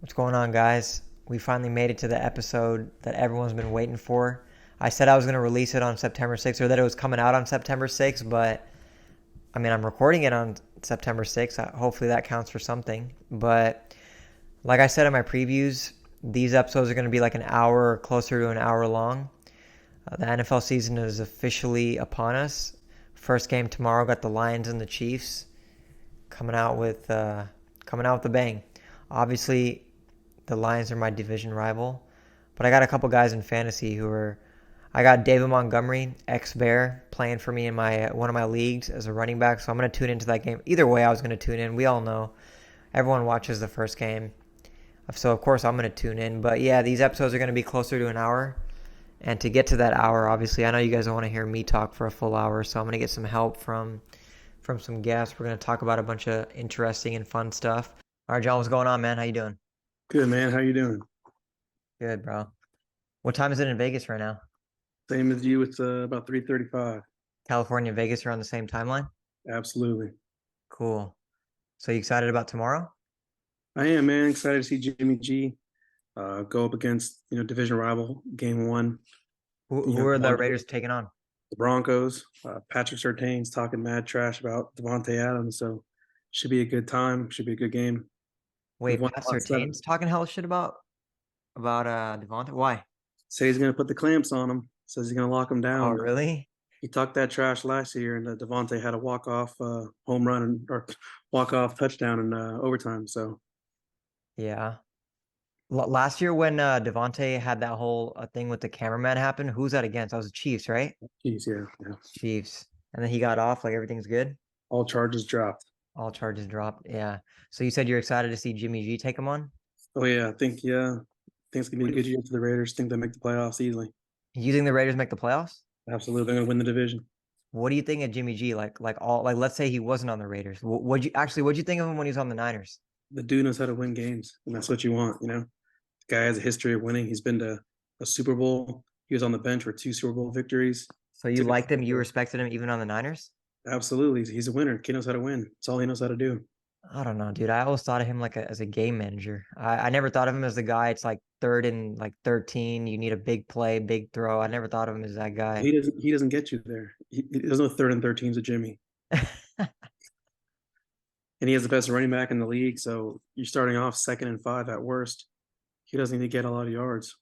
What's going on, guys? We finally made it to the episode that everyone's been waiting for. I said I was going to release it on September 6th or that it was coming out on September 6th, but I mean, I'm recording it on September 6th. Hopefully that counts for something. But like I said in my previews, these episodes are going to be like an hour or closer to an hour long. The NFL season is officially upon us. First game tomorrow, got the Lions and the Chiefs coming out with a bang. Obviously, the Lions are my division rival, but I got a couple guys in fantasy who are. I got David Montgomery, ex-Bear, playing for me in my one of my leagues as a running back, so I'm going to tune into that game. Either way, I was going to tune in. We all know everyone watches the first game, so of course I'm going to tune in. But yeah, these episodes are going to be closer to an hour, and to get to that hour, obviously, I know you guys don't want to hear me talk for a full hour, so I'm going to get some help from some guests. We're going to talk about a bunch of interesting and fun stuff. All right, John, what's going on, man? How you doing? Good, man. How you doing? Good, bro. What time is it in Vegas right now? Same as you. It's about 3:35. California and Vegas are on the same timeline? Absolutely. Cool. So you excited about tomorrow? I am, man. Excited to see Jimmy G go up against division rival game one. Who are the Raiders taking on? The Broncos. Patrick Surtain's talking mad trash about Devontae Adams, so should be a good time. Should be a good game. They've Wait, won Pat a lot seven. Surtain's talking hell shit about Devonta? Why? Say he's gonna put the clamps on him. Says he's gonna lock him Oh, down. really? He talked that trash last year, and Devontae had a walk off home run or walk off touchdown in overtime. So Yeah. Last year when Devontae had that whole thing with the cameraman happen, who's that against? That was the Chiefs, right? geez, yeah, yeah. Chiefs. And then he got off, like everything's good. All charges dropped. All charges dropped. Yeah. So you said you're excited to see Jimmy G take him on? Oh yeah, I think it's gonna be What a do good year for the Raiders. Think they make the playoffs easily. you think the Raiders make the playoffs? Absolutely, they're gonna win the division. What do you think of Jimmy G? Like let's say he wasn't on the Raiders. What'd you think of him when he was on the Niners? The dude knows how to win games, and that's what you want. The guy has a history of winning. He's been to a Super Bowl. He was on the bench for two Super Bowl victories. So you Took a liked him, you respected him even on the Niners? absolutely. He's a winner. Kid knows how to win. It's all he knows how to do. I don't know, dude. I always thought of him as a game manager. I never thought of him as the guy. It's like third and like 13. You need a big play, big throw. I never thought of him as that guy. He doesn't get you there. There's no third and 13s with Jimmy, and he has the best running back in the league. So you're starting off second and five at worst. He doesn't need to get a lot of yards.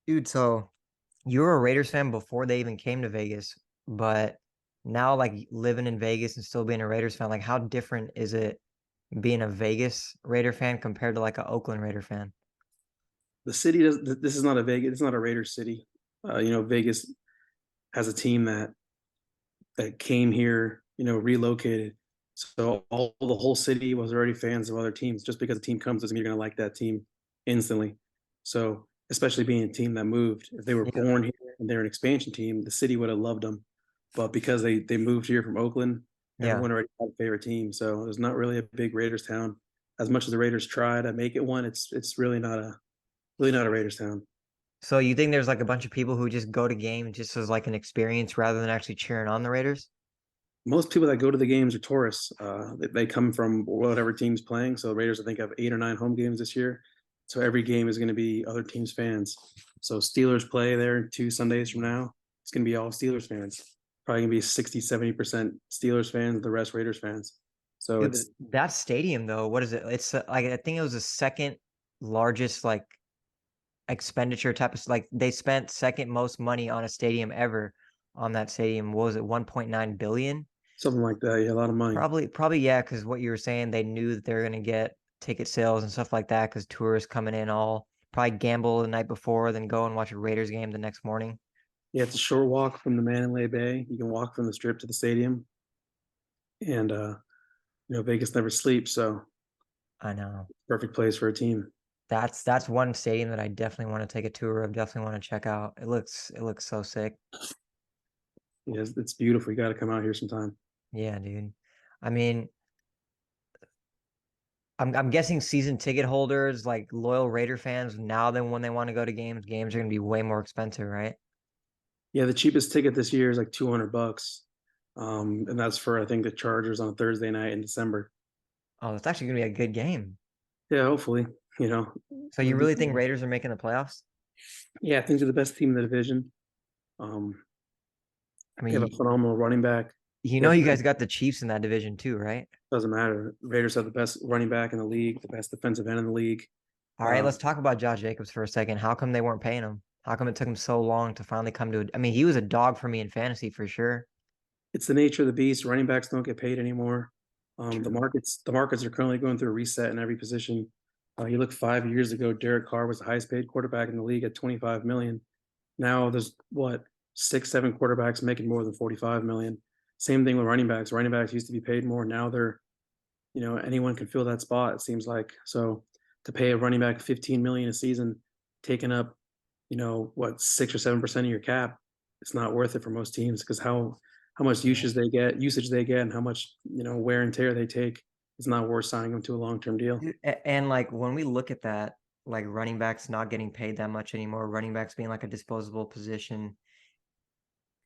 Dude, so you were a Raiders fan before they even came to Vegas, but now like living in Vegas and still being a Raiders fan, like how different is it being a Vegas Raider fan compared to like a Oakland Raider fan? The city does. This is not a Vegas. It's not a Raiders city. Vegas has a team that came here, relocated. So the whole city was already fans of other teams. Just because a team comes doesn't mean you're going to like that team instantly. So especially being a team that moved, if they were Yeah. born here and they're an expansion team, the city would have loved them. But because they moved here from Oakland, Yeah. everyone already had a favorite team. So there's not really a big Raiders town. As much as the Raiders try to make it one, it's really not a Raiders town. So you think there's like a bunch of people who just go to games just as like an experience rather than actually cheering on the Raiders? Most people that go to the games are tourists. They come from whatever team's playing. So Raiders, I think, have 8 or 9 home games this year. So every game is going to be other teams' fans. So Steelers play there 2 Sundays from now. It's going to be all Steelers fans. Probably going to be 60-70% Steelers fans, the rest Raiders fans. So Dude, it's that stadium though, what is it? It's like I think it was the second largest like expenditure type of like they spent second most money on a stadium ever on that stadium. What was it? 1.9 billion? something like that. Yeah, a lot of money. Probably yeah, because what you were saying, they knew that they were gonna get ticket sales and stuff like that because tourists coming in all probably gamble the night before, then go and watch a Raiders game the next morning. Yeah, it's a short walk from the Mandalay Bay. You can walk from the strip to the stadium. And, Vegas never sleeps. So I know. perfect place for a team. That's one stadium that I definitely want to take a tour of, definitely want to check out. It looks so sick. Yeah, it's beautiful. You got to come out here sometime. Yeah, dude. I mean, I'm guessing season ticket holders, like loyal Raider fans, now then when they want to go to games are gonna be way more expensive, right? Yeah, the cheapest ticket this year is like $200. And that's for I think the Chargers on Thursday night in December. Oh, it's actually gonna be a good game. Yeah, hopefully. You know, So you really think Raiders are making the playoffs? yeah, I think they're the best team in the division. Um, I they have a mean, phenomenal running back. you They know have, you guys got the Chiefs in that division too, right? doesn't matter. Raiders have the best running back in the league, the best defensive end in the league. All right, Uh, let's talk about Josh Jacobs for a second. How come they weren't paying him? How come it took him so long to finally come to it? I mean, he was a dog for me in fantasy for sure. it's the nature of the beast. Running backs don't get paid anymore. True. The markets are currently going through a reset in every position. You look 5 years ago, Derek Carr was the highest paid quarterback in the league at 25 million. Now there's what, 6, 7 quarterbacks making more than 45 million. Same thing with running backs. Running backs used to be paid more. Now they're, anyone can fill that spot, it seems like. So to pay a running back 15 million a season, taking up, what, 6 or 7% of your cap, it's not worth it for most teams because how much Yeah. usage they get, and how much wear and tear they take. It's not worth signing them to a long term deal. Dude, and like when we look at that, like running backs not getting paid that much anymore, running backs being like a disposable position,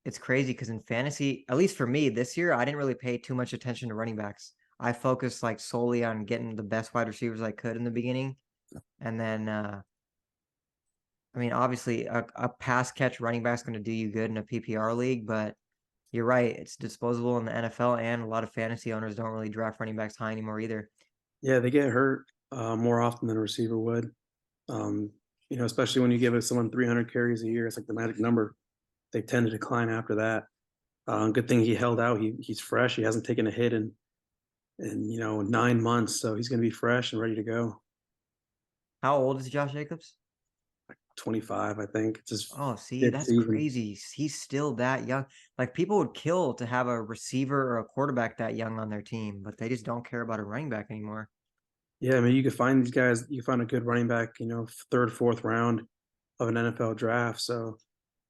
it's crazy because in fantasy, at least for me this year, I didn't really pay too much attention to running backs. I focused like solely on getting the best wide receivers I could in the beginning. And then I mean, obviously a pass catch running back's going to do you good in a PPR league, but you're right, it's disposable in the NFL, and a lot of fantasy owners don't really draft running backs high anymore either. Yeah, they get hurt more often than a receiver would. Especially when you give someone 300 carries a year, it's like the magic number. They tend to decline after that. Good thing he held out. He's fresh. He hasn't taken a hit in 9 months, so he's going to be fresh and ready to go. How old is Josh Jacobs? 25, I think. It's his Oh, see, fifth that's season. crazy. He's still that young. Like people would kill to have a receiver or a quarterback that young on their team, but they just don't care about a running back anymore. Yeah, I mean, you could find these guys. You find a good running back, third, fourth round of an NFL draft. So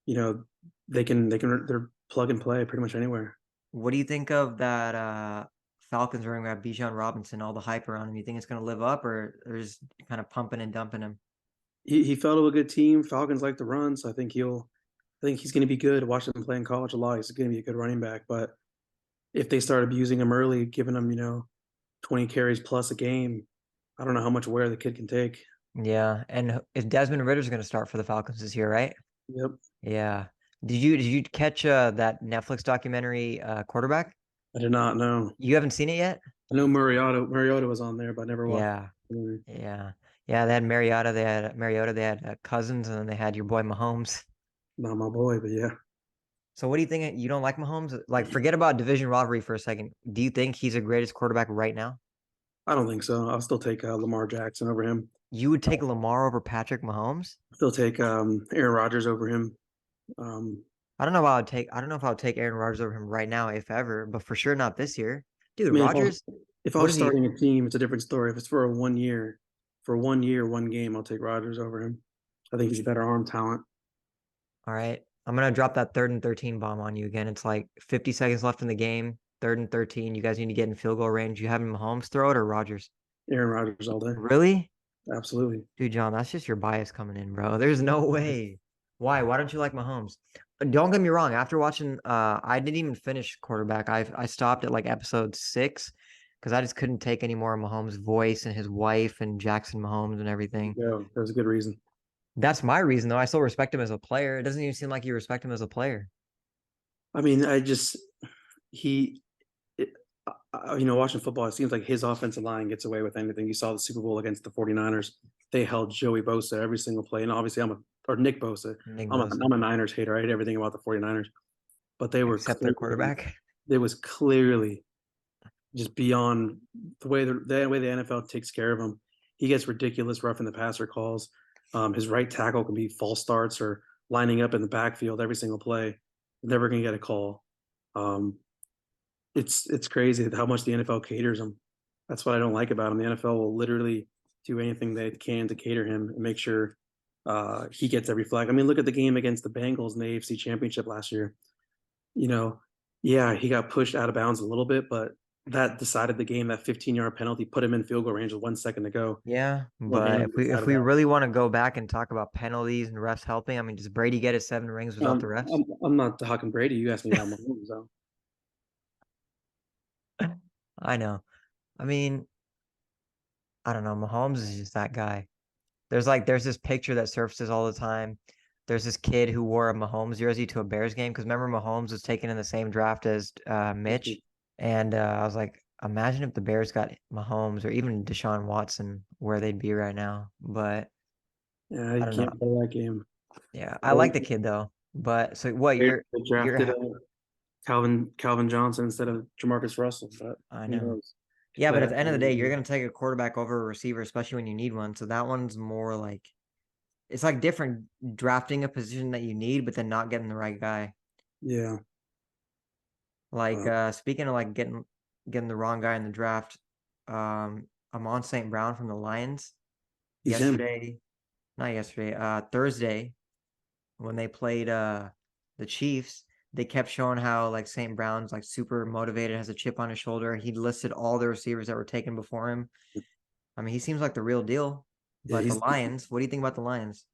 you know they're plug and play pretty much anywhere. What do you think of that Falcons running back Bijan Robinson, all the hype around him? You think it's gonna live up or just kind of pumping and dumping him? He fell to a good team. Falcons like to run, so I think he's going to be good. Watching him play in college a lot, he's going to be a good running back. But if they start abusing him early, giving him 20 carries plus a game, I don't know how much wear the kid can take. Yeah, and if Desmond Ritter's gonna start for the Falcons this year, right? Yep, Yeah. Did you catch that Netflix documentary Quarterback? I did not know. You haven't seen it yet? I know Mariota was on there, but I never watched. Yeah. It. Yeah. Yeah, they had Mariota, they had Cousins, and then they had your boy Mahomes. Not my boy, but yeah, So what do you think? You don't like Mahomes? Like, forget about division rivalry for a second. Do you think he's the greatest quarterback right now? I don't think so. I'll still take Lamar Jackson over him. You would take Lamar over Patrick Mahomes? Still take Aaron Rodgers over him. Um, I don't know if I would take Aaron Rodgers over him right now, if ever, but for sure not this year. Dude, I mean, Rodgers, if I what was is he? starting a team, it's a different story. If it's for 1 year, 1 game, I'll take Rodgers over him. I think he's a better arm talent. All right. I'm gonna drop that 3rd and 13 bomb on you again. It's like 50 seconds left in the game. 3rd and 13. You guys need to get in field goal range. You having Mahomes throw it or Rodgers? Aaron Rodgers all day. Really? Absolutely. Dude, John, that's just your bias coming in, bro. There's no way. Why? Why don't you like Mahomes? Don't get me wrong. After watching, I didn't even finish quarterback. I stopped at like episode 6 because I just couldn't take any more of Mahomes' voice and his wife and Jackson Mahomes and everything. Yeah, there's a good reason. That's my reason, though. I still respect him as a player. It doesn't even seem like you respect him as a player. I mean, he, it, watching football, it seems like his offensive line gets away with anything. You saw the Super Bowl against the 49ers. They held Joey Bosa every single play. And obviously, or Nick Bosa. Nick I'm Bosa, a Niners hater. I hate everything about the 49ers. But they were except their clearly, quarterback. they was clearly just beyond the way the NFL takes care of him. He gets ridiculous roughing the passer calls. His right tackle can be false starts or lining up in the backfield every single play. Never gonna get a call. Um, it's crazy how much the NFL caters him. That's what I don't like about him. The NFL will literally do anything they can to cater him and make sure he gets every flag. I mean, look at the game against the Bengals in the AFC Championship last year. You know, yeah, he got pushed out of bounds a little bit, but that decided the game. That 15-yard penalty put him in field goal range with 1 second to go. Yeah, What but game if decided we that? really want to go back and talk about penalties and refs helping, I mean, does Brady get his 7 rings without the refs? I'm not talking Brady. You asked me about Mahomes, though. I know. I mean, I don't know. Mahomes is just that guy. There's this picture that surfaces all the time. There's this kid who wore a Mahomes jersey to a Bears game because remember Mahomes was taken in the same draft as Mitch, and I was like, imagine if the Bears got Mahomes or even Deshaun Watson, where they'd be right now. But Yeah, I you don't know. can't play that game. Yeah, I like the kid though. But so what? They You're drafted Calvin Johnson instead of Jamarcus Russell, but I who know. knows? Yeah, But but at the end of the day, you're gonna take a quarterback over a receiver, especially when you need one. So that one's more like it's like different drafting a position that you need, but then not getting the right guy. yeah, Like uh, speaking of like getting the wrong guy in the draft, Amon St. Brown from the Lions he's him. yesterday, not yesterday, Thursday when they played the Chiefs, they kept showing how like St. Brown's like super motivated, has a chip on his shoulder. He listed all the receivers that were taken before him. I mean, he seems like the real deal. Yeah, But the Lions, what do you think about the Lions?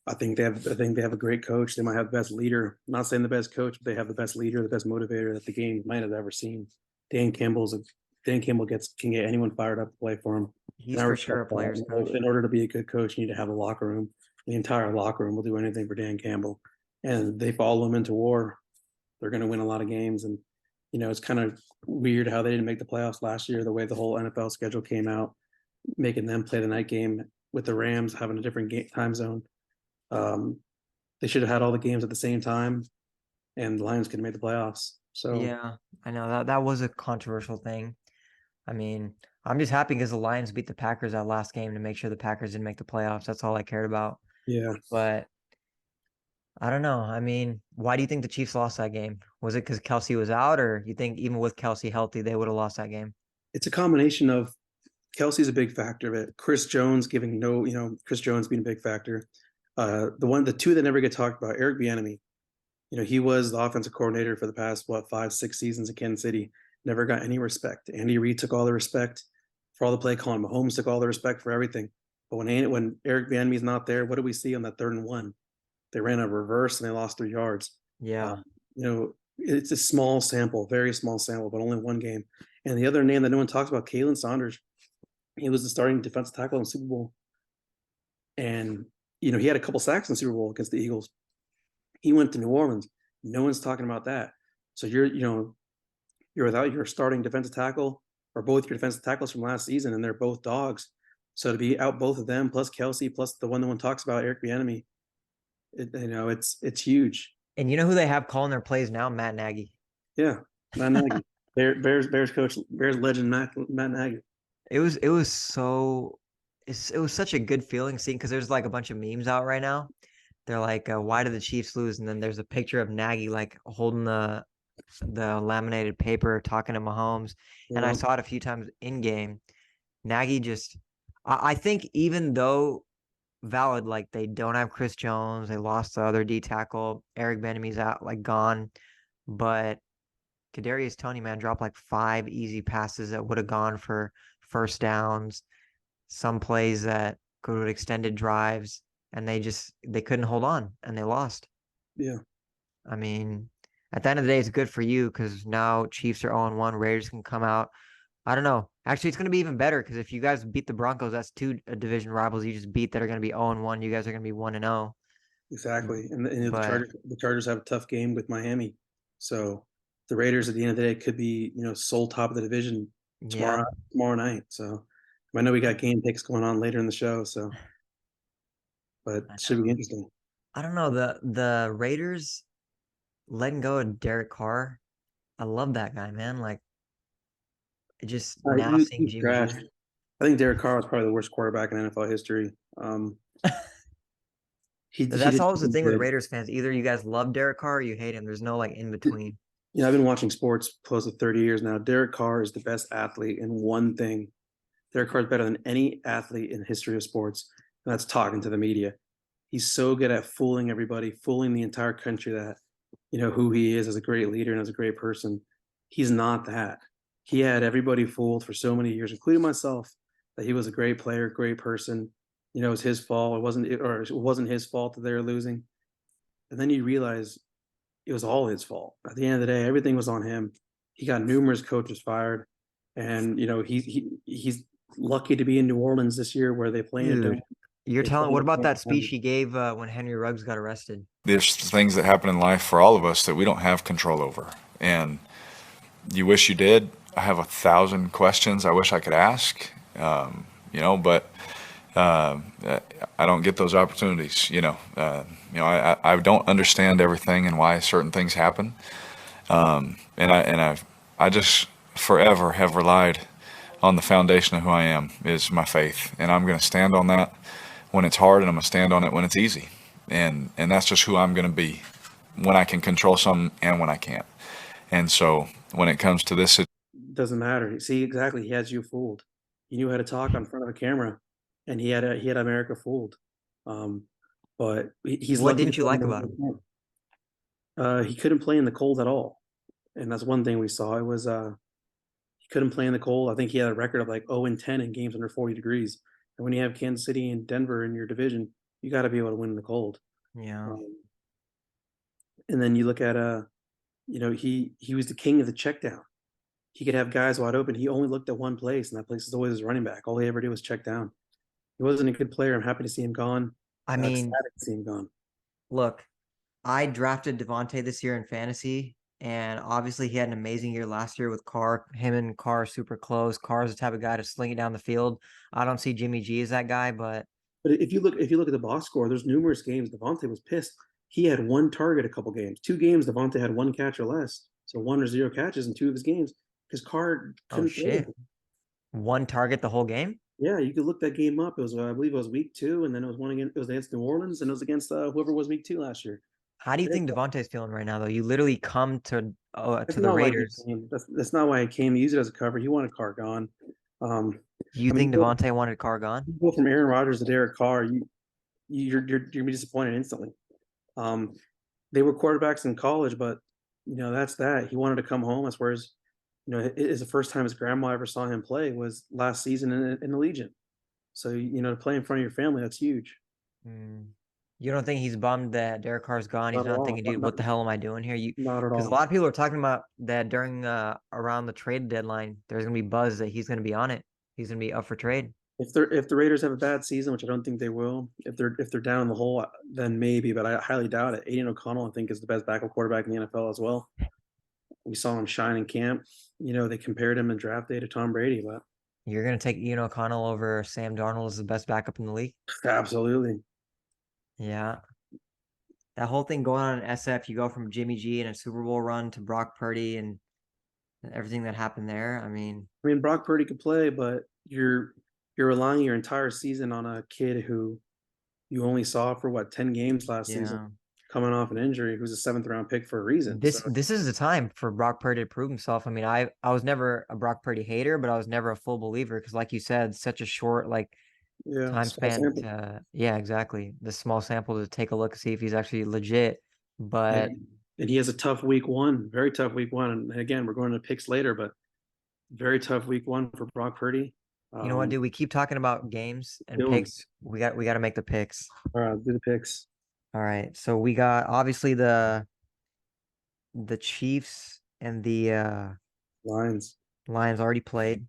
I think they have a great coach. They might have the best leader. I'm not saying the best coach, but they have the best leader, the best motivator that the game might have ever seen. Dan Campbell's a Dan Campbell can get anyone fired up to play for him. And He's I for respect sure a player's that. coach. In order to be a good coach, you need to have a locker room. The entire locker room will do anything for Dan Campbell. And they follow him into war. They're going to win a lot of games. And, it's kind of weird how they didn't make the playoffs last year, the way the whole NFL schedule came out, making them play the night game with the Rams having a different time zone. Um, they should have had all the games at the same time, and the Lions could have made the playoffs. So Yeah, I know that was a controversial thing. I mean, I'm just happy because the Lions beat the Packers that last game to make sure the Packers didn't make the playoffs. That's all I cared about. yeah, But I don't know. I mean, why do you think the Chiefs lost that game? Was it because Kelsey was out, or you think even with Kelsey healthy, they would have lost that game? it's a combination of Kelsey's a big factor of it. Chris Jones giving no, Chris Jones being a big factor. The two that never get talked about, Eric Bieniemy. He was the offensive coordinator for the past 5, 6 seasons in Kansas City. Never got any respect. Andy Reid took all the respect for all the play calling. Mahomes took all the respect for everything. But when Eric Bieniemy's not there, what do we see on that 3rd and 1? They ran a reverse and they lost 3 yards. Yeah. It's a small sample, very small sample, but only one game. And the other name that no one talks about, Kalen Saunders, he was the starting defensive tackle in the Super Bowl. And, he had a couple sacks in the Super Bowl against the Eagles. He went to New Orleans. No one's talking about that. So you're without your starting defensive tackle or both your defensive tackles from last season, and they're both dogs. So to be out both of them, plus Kelsey, plus the one no one talks about, Eric Bieniemy, it's huge. And you know who they have calling their plays now? Matt Nagy. Yeah, Matt Nagy, Bears coach, Bears legend, Matt Nagy. It was such a good feeling seeing because there's like a bunch of memes out right now. They're like, why did the Chiefs lose? And then there's a picture of Nagy like holding the laminated paper talking to Mahomes. And I Yeah, saw it a few times in game. Nagy just I think even though valid, like they don't have Chris Jones, they lost the other D tackle, Eric Bieniemy's out like gone, but Kadarius Toney, man, dropped like 5 easy passes that would have gone for first downs, some plays that go to extended drives, and they couldn't hold on and they lost. yeah. I mean, at the end of the day, it's good for you because now Chiefs are 0-1, Raiders can come out. I don't know. Actually, it's going to be even better because if you guys beat the Broncos, that's two division rivals you just beat that are going to be 0-1. You guys are going to be 1-0. Exactly. And the But Chargers have a tough game with Miami. So the Raiders at the end of the day could be, sole top of the division yeah, tomorrow night. So I know we got game picks going on later in the show. So, but I it should be know. interesting. I don't know. The Raiders letting go of Derek Carr. I love that guy, man. Like just now seeing He's Jimmy trash. G. I think Derek Carr was probably the worst quarterback in NFL history. He That's did always the thing with good. Raiders fans. Either you guys love Derek Carr or you hate him. There's no like in between. I've been watching sports close to 30 years now. Derek Carr is the best athlete in one thing. Derek Carr is better than any athlete in the history of sports, and that's talking to the media. He's so good at fooling everybody, fooling the entire country that who he is as a great leader and as a great person. He's not that. He had everybody fooled for so many years, including myself, that he was a great player, great person. It was his fault. It wasn't his fault that they were losing. And then you realize it was all his fault. At the end of the day, everything was on him. He got numerous coaches fired, and he's lucky to be in New Orleans this year where they play in a dome. Dude, you're They play telling, in what about a that speech dome. he gave when Henry Ruggs got arrested? There's things that happen in life for all of us that we don't have control over. And you wish you did. I have 1,000 questions I wish I could ask, but I don't get those opportunities. I don't understand everything and why certain things happen. I just forever have relied on the foundation of who I am is my faith, and I'm going to stand on that when it's hard, and I'm going to stand on it when it's easy, and that's just who I'm going to be when I can control something and when I can't. And so when it comes to this, Doesn't matter. See, exactly. He has you fooled. He knew how to talk on front of a camera, and he had America fooled. But he's What lucky. didn't you like about him? He couldn't play in the cold at all, and that's one thing we saw. It was he couldn't play in the cold. I think he had a record of like 0-10 in games under 40 degrees. And when you have Kansas City and Denver in your division, you got to be able to win in the cold. Yeah. And then you look at he was the king of the check down. He could have guys wide open. He only looked at one place, and that place is always his running back. All he ever did was check down. He wasn't a good player. I'm happy to see him gone. I mean, ecstatic to see him gone. Look, I drafted Devontae this year in fantasy, and obviously he had an amazing year last year with Carr. Him and Carr are super close. Carr's the type of guy to sling it down the field. I don't see Jimmy G as that guy, but if you look at the box score, there's numerous games Devontae was pissed. He had one target a couple games. 2 games Devontae had 1 catch or less. So 1 or 0 catches in 2 of his games because Carr couldn't shit. 1 target the whole game? Yeah, you could look that game up. It was I believe it was week 2, and then it was against New Orleans, and it was against whoever was week 2 last year. How do you think Devontae's feeling right now, though? You literally come to the Raiders. That's not why I came. He used it as a cover. He wanted Carr gone. Do you think Devontae wanted Carr gone? You go from Aaron Rodgers to Derek Carr, you're gonna be disappointed instantly. They were quarterbacks in college, but that's that. He wanted to come home. As far as it is the first time his grandma ever saw him play was last season in the Legion. So to play in front of your family, that's huge. You don't think he's bummed that Derek Carr's gone? He's not thinking, dude, what the hell am I doing here? Not at all. Because a lot of people are talking about that during around the trade deadline, there's gonna be buzz that he's gonna be on it. He's gonna be up for trade. If the Raiders have a bad season, which I don't think they will, if they're down in the hole, then maybe, but I highly doubt it. Aiden O'Connell, I think, is the best backup quarterback in the NFL as well. We saw him shine in camp. They compared him in draft day to Tom Brady, but you're gonna take Aiden O'Connell over Sam Darnold as the best backup in the league? Absolutely. Yeah. That whole thing going on in SF, you go from Jimmy G and a Super Bowl run to Brock Purdy and everything that happened there. I mean, Brock Purdy could play, but you're relying your entire season on a kid who you only saw for 10 games last season, coming off an injury, who's a 7th round pick for a reason. This is the time for Brock Purdy to prove himself. I mean, I was never a Brock Purdy hater, but I was never a full believer because, like you said, such a short time span to exactly, the small sample to take a look and see if he's actually legit. But and he has a tough week 1, very tough week 1. And again, we're going to picks later, but very tough week 1 for Brock Purdy. You know what, dude? We keep talking about games and picks. We got to make the picks. All right, do the picks. All right. So we got obviously the Chiefs and the Lions. Lions already played.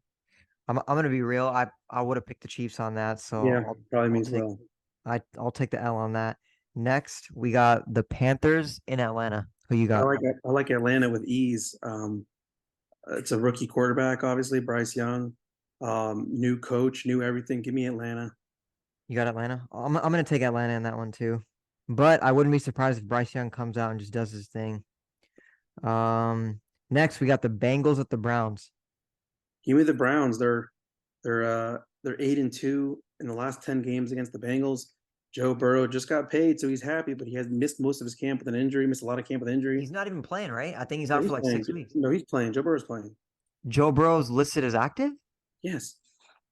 I'm gonna be real. I would have picked the Chiefs on that. So yeah, probably me as well. I'll take the L on that. Next, we got the Panthers in Atlanta. Who you got? I like Atlanta with ease. It's a rookie quarterback, obviously, Bryce Young. New coach, new everything. Give me Atlanta. You got Atlanta? I'm gonna take Atlanta in that one too. But I wouldn't be surprised if Bryce Young comes out and just does his thing. Next we got the Bengals at the Browns. Give me the Browns. They're 8-2 in the last 10 games against the Bengals. Joe Burrow just got paid, so he's happy, but he has missed most of his camp with an injury, missed a lot of camp with injury. He's not even playing, right? I think he's out for like 6 weeks. No, he's playing. Joe Burrow's playing. Joe Burrow's listed as active? Yes.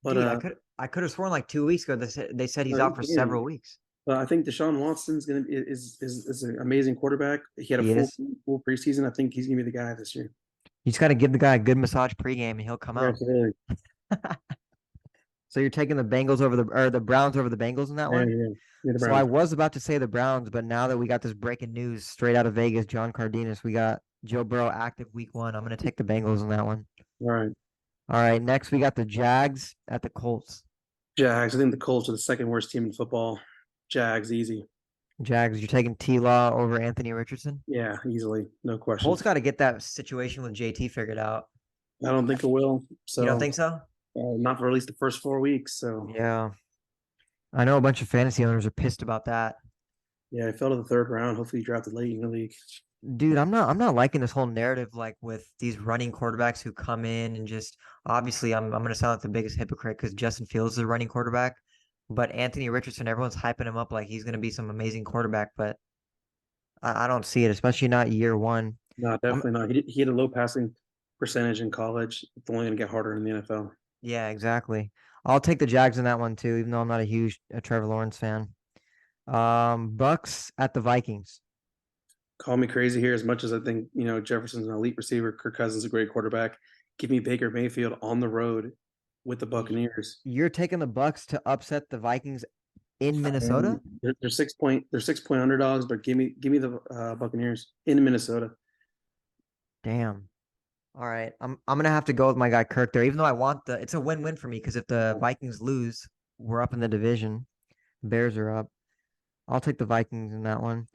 But dude, I could have sworn like 2 weeks ago they said he's out for several weeks. I think Deshaun Watson's is an amazing quarterback. He had a full preseason. I think he's gonna be the guy this year. You just got to give the guy a good massage pregame, and he'll come out. Absolutely. So you're taking the Bengals over the Browns over the Bengals in that one? Yeah, so I was about to say the Browns, but now that we got this breaking news straight out of Vegas, John Cardenas, we got Joe Burrow active week 1. I'm going to take the Bengals in that one. All right. All right, next we got the Jags at the Colts. Jags. I think the Colts are the second worst team in football. Jags, easy. Jags, you're taking T-Law over Anthony Richardson? Yeah, easily. No question. Colts got to get that situation with JT figured out. I don't think it will. You don't So, think so? not for at least the first 4 weeks. So, Yeah. I know a bunch of fantasy owners are pissed about that. yeah, I fell to the third round. Hopefully, he drafted late in the league. Dude, I'm not liking this whole narrative like with these running quarterbacks who come in and just obviously I'm gonna sound like the biggest hypocrite because Justin Fields is a running quarterback, but Anthony Richardson, everyone's hyping him up like he's gonna be some amazing quarterback, but I don't see it, especially not year one. No, I'm, definitely not. He had a low passing percentage in college. It's only going to get harder in the NFL. yeah, exactly. I'll take the Jags in that one too, even though I'm not a huge Trevor Lawrence fan. Bucks at the Vikings. Call me crazy here. As much as I think Jefferson's an elite receiver, Kirk Cousins is a great quarterback. Give me Baker Mayfield on the road with the Buccaneers. You're taking the Bucks to upset the Vikings in Minnesota? And they're 6 point underdogs, but give me the Buccaneers in Minnesota. Damn. All right. I'm gonna have to go with my guy Kirk there, even though it's a win-win for me because if the Vikings lose, we're up in the division. Bears are up. I'll take the Vikings in that one.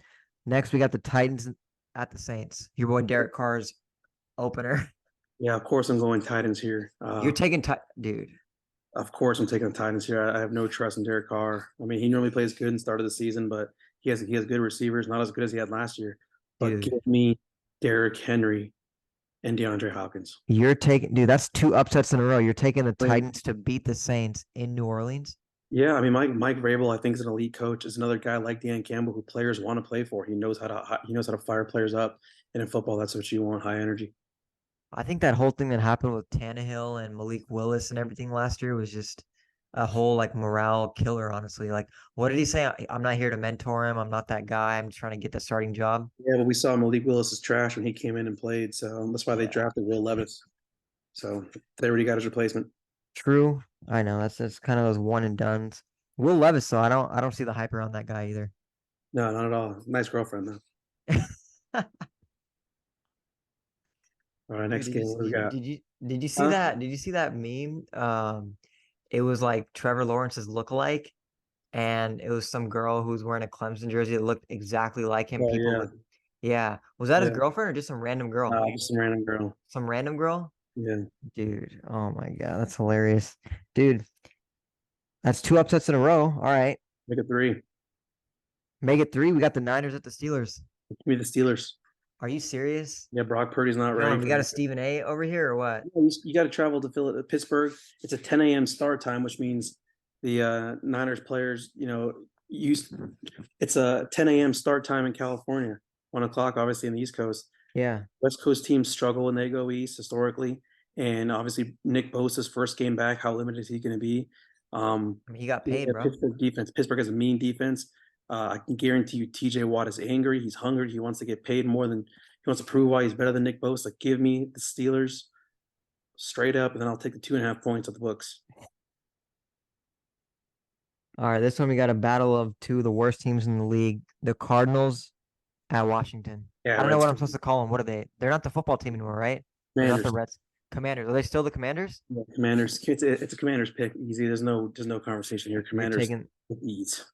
Next, we got the Titans at the Saints. Your boy Derek Carr's opener. Yeah, of course I'm going Titans here. You're taking dude. Of course I'm taking the Titans here. I have no trust in Derek Carr. I mean, he normally plays good in the start of the season, but he has good receivers, not as good as he had last year. But Dude. give me Derrick Henry and DeAndre Hopkins. Dude, that's two upsets in a row. You're taking the Titans to beat the Saints in New Orleans. Yeah, I mean, Mike Vrabel, I think, is an elite coach. Is another guy like Dan Campbell who players want to play for. He knows how to fire players up, and in football, that's what you want: high energy. I think that whole thing that happened with Tannehill and Malik Willis and everything last year was just a whole like morale killer, honestly. Like, what did he say? I'm not here to mentor him. I'm not that guy. I'm just trying to get the starting job. Yeah, but we saw Malik Willis is trash when he came in and played, so that's why they Yeah. drafted Will Levis. So they already got his replacement. True. I know that's kind of those one and dones. Will Levis, though, I don't see the hype around that guy either. No, not at all. Nice girlfriend though. All right, Dude, next game. What do we got? did you see Huh? that? Did you see that meme? It was like Trevor Lawrence's lookalike, and it was some girl who was wearing a Clemson jersey that looked exactly like him. Oh People yeah, with, yeah. Was that his yeah. girlfriend or just some random girl? Just some random girl. Some random girl? Yeah, Dude, oh my God, that's hilarious. Dude, that's two upsets in a row. All right. make it three. Make it three. We got the Niners at the Steelers. Give me the Steelers. Are you serious? Yeah, Brock Purdy's not Come ready. on, we got a Stephen A over here or what? You got to travel to Pittsburgh. It's a 10 a.m. start time, which means the Niners players, it's a 10 a.m. start time in California, 1 o'clock, obviously in the East Coast. Yeah. West Coast teams struggle when they go east historically, and obviously Nick Bosa's first game back, how limited is he going to be? I mean, he got paid, bro. Pittsburgh defense. Pittsburgh has a mean defense. I can guarantee you, T.J. Watt is angry. He's hungry. He wants to get paid more than he wants to prove why he's better than Nick Bosa. Give me the Steelers straight up, and then I'll take the 2.5 points of the books. All right, this one we got a battle of two of the worst teams in the league. The Cardinals at Washington. Yeah, I don't know what I'm supposed to call them. What are they? They're not the football team anymore, right? They're not the Reds. Commanders. Are they still the Commanders? Yeah, Commanders. It's a Commanders pick. Easy. There's no conversation here. You're Commanders taking with ease.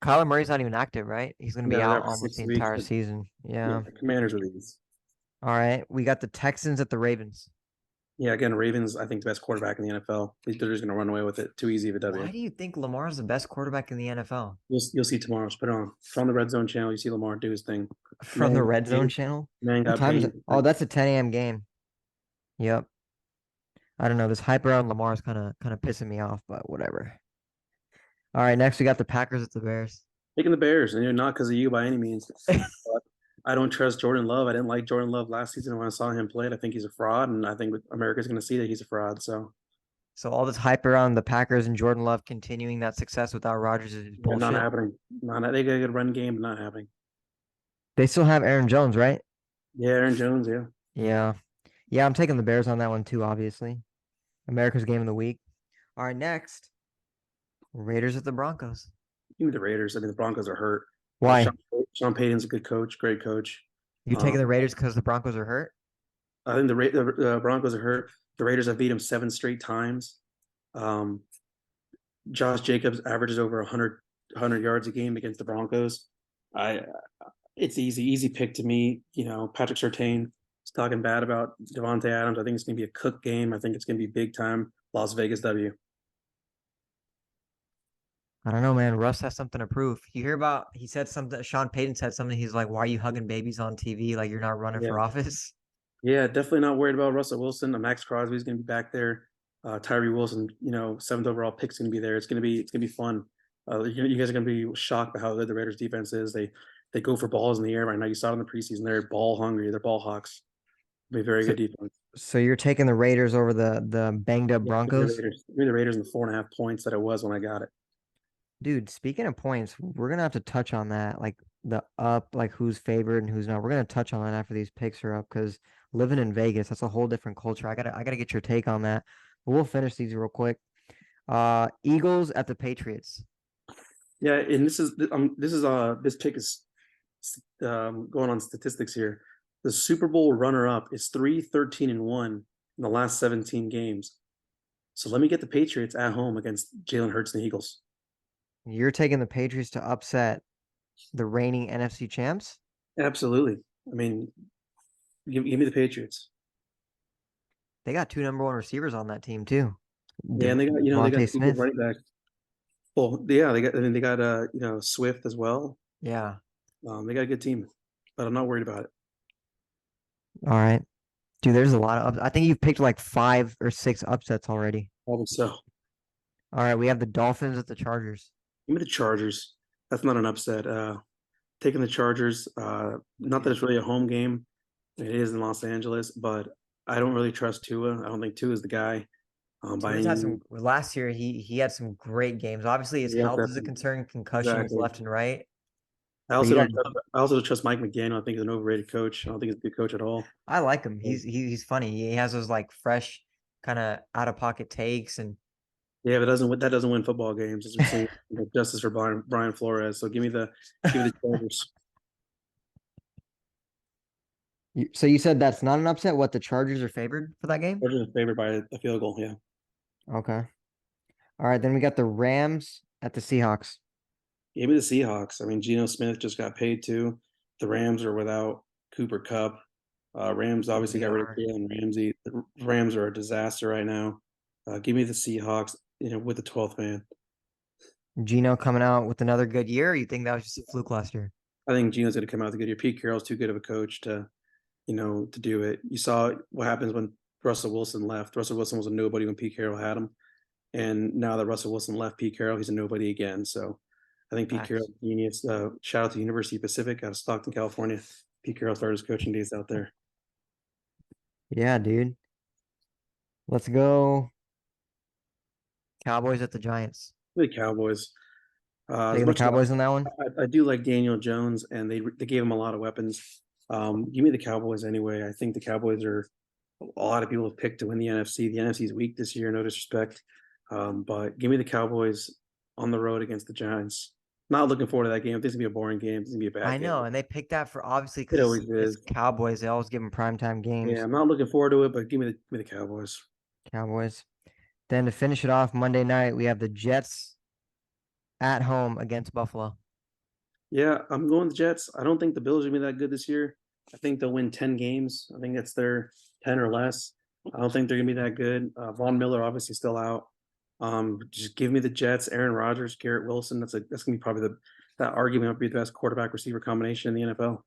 Kyler Murray's not even active, right? He's going to be No, out they're almost 6 the weeks, entire but- season. Yeah. Commanders with ease. All right, we got the Texans at the Ravens. Yeah, again, Ravens. I think the best quarterback in the NFL. They're just going to run away with it. Too easy of a W. Why do you think Lamar's the best quarterback in the NFL? You'll see tomorrow. Just put it on. It's on the Red Zone channel. You see Lamar do his thing. From the Man, Red Zone man, channel? Man What got time is paid. it? Oh, that's a 10 a.m. game. Yep. I don't know. This hype around Lamar is kind of pissing me off, but whatever. All right, next we got the Packers at the Bears. Taking the Bears, and not because of you by any means. But I don't trust Jordan Love. I didn't like Jordan Love last season when I saw him play. I think he's a fraud, and I think America's going to see that he's a fraud. So So all this hype around the Packers and Jordan Love continuing that success without Rodgers is bullshit. not happening. They got a good run game, but not happening. They still have Aaron Jones, right? Yeah, Aaron Jones. Yeah, Yeah. Yeah, I'm taking the Bears on that one too, obviously. America's game of the week. All right, next. Raiders at the Broncos. give me the Raiders. I mean, the Broncos are hurt. Why? Sean Payton's a good coach, great coach. You taking the Raiders because the Broncos are hurt? I think the Broncos are hurt. The Raiders have beat them 7 straight times. Josh Jacobs averages over 100 yards a game against the Broncos. It's easy pick to me. Patrick Surtain is talking bad about Devontae Adams. I think it's going to be a cook game. I think it's going to be big time Las Vegas W. I don't know, man. Russ has something to prove. You hear about, he said something, Sean Payton said something. He's like, why are you hugging babies on TV? Like you're not running Yeah. for office. Yeah, definitely not worried about Russell Wilson. Max Crosby's going to be back there. Tyree Wilson, 7th overall pick's going to be there. It's going to be fun. You guys are going to be shocked by how good the Raiders defense is. They go for balls in the air right now. You saw it in the preseason. They're ball hungry. They're ball hawks. It'll be very good defense. So you're taking the Raiders over the banged up Broncos? Give me the Raiders in the 4.5 points that it was when I got it. Dude, speaking of points, we're gonna have to touch on that, like like who's favored and who's not. We're gonna touch on that after these picks are up because living in Vegas, that's a whole different culture. I gotta get your take on that. But we'll finish these real quick. Eagles at the Patriots. Yeah, and this pick is going on statistics here. The Super Bowl runner-up is 3-13-1 in the last 17 games. So let me get the Patriots at home against Jalen Hurts and the Eagles. You're taking the Patriots to upset the reigning NFC champs? Absolutely. I mean, give me the Patriots. They got 2 number 1 receivers on that team too. Yeah, and they got they got DeVonta two good Smith. running back. Well, yeah, they got Swift as well. Yeah. They got a good team, but I'm not worried about it. All right. Dude, there's a lot of I think you've picked like 5 or 6 upsets already. Probably so. All right, we have the Dolphins at the Chargers. Give me the Chargers. That's not an upset. Taking the Chargers. Not that it's really a home game. It is in Los Angeles, but I don't really trust Tua. I don't think Tua is the guy. Last year he had some great games. Obviously his health is a concern, concussions left and right. I also don't trust Mike McDaniel. I think he's an overrated coach. I don't think he's a good coach at all. I like him. He's funny. He has those like fresh kind of out of pocket takes and yeah, but that doesn't win football games. As we've seen, justice for Brian Flores. So give me the Chargers. So you said that's not an upset. What, the Chargers are favored for that game? Chargers are favored by a field goal. Yeah. Okay. All right, then we got the Rams at the Seahawks. Give me the Seahawks. I mean, Geno Smith just got paid too. The Rams are without Cooper Kupp. Rams obviously got rid of Jalen Ramsey. The Rams are a disaster right now. Give me the Seahawks, with the 12th man. Geno coming out with another good year, or you think that was just a fluke last year? I think Geno's going to come out with a good year. Pete Carroll's too good of a coach to do it. You saw what happens when Russell Wilson left. Russell Wilson was a nobody when Pete Carroll had him. And now that Russell Wilson left Pete Carroll, he's a nobody again. So I think Pete Carroll's genius. Shout out to University of Pacific out of Stockton, California. Pete Carroll started his coaching days out there. Yeah, dude. Let's go. Cowboys at the Giants. The Cowboys. Taking the Cowboys on that one? I do like Daniel Jones, and they gave him a lot of weapons. Give me the Cowboys anyway. I think the Cowboys are a lot of people have picked to win the NFC. The NFC is weak this year, no disrespect. But give me the Cowboys on the road against the Giants. Not looking forward to that game. I think it's gonna be a boring game. It's gonna be a bad game. I know, and they picked that for obviously It always because is. it's Cowboys. They always give them primetime games. Yeah, I'm not looking forward to it, but give me the Cowboys. Cowboys. Then to finish it off, Monday night we have the Jets at home against Buffalo. Yeah, I'm going the Jets. I don't think the Bills are gonna be that good this year. I think they'll win 10 games. I think that's their 10 or less. I don't think they're gonna be that good. Von Miller obviously still out. Just give me the Jets. Aaron Rodgers, Garrett Wilson. That's gonna be probably that argument would be the best quarterback receiver combination in the NFL.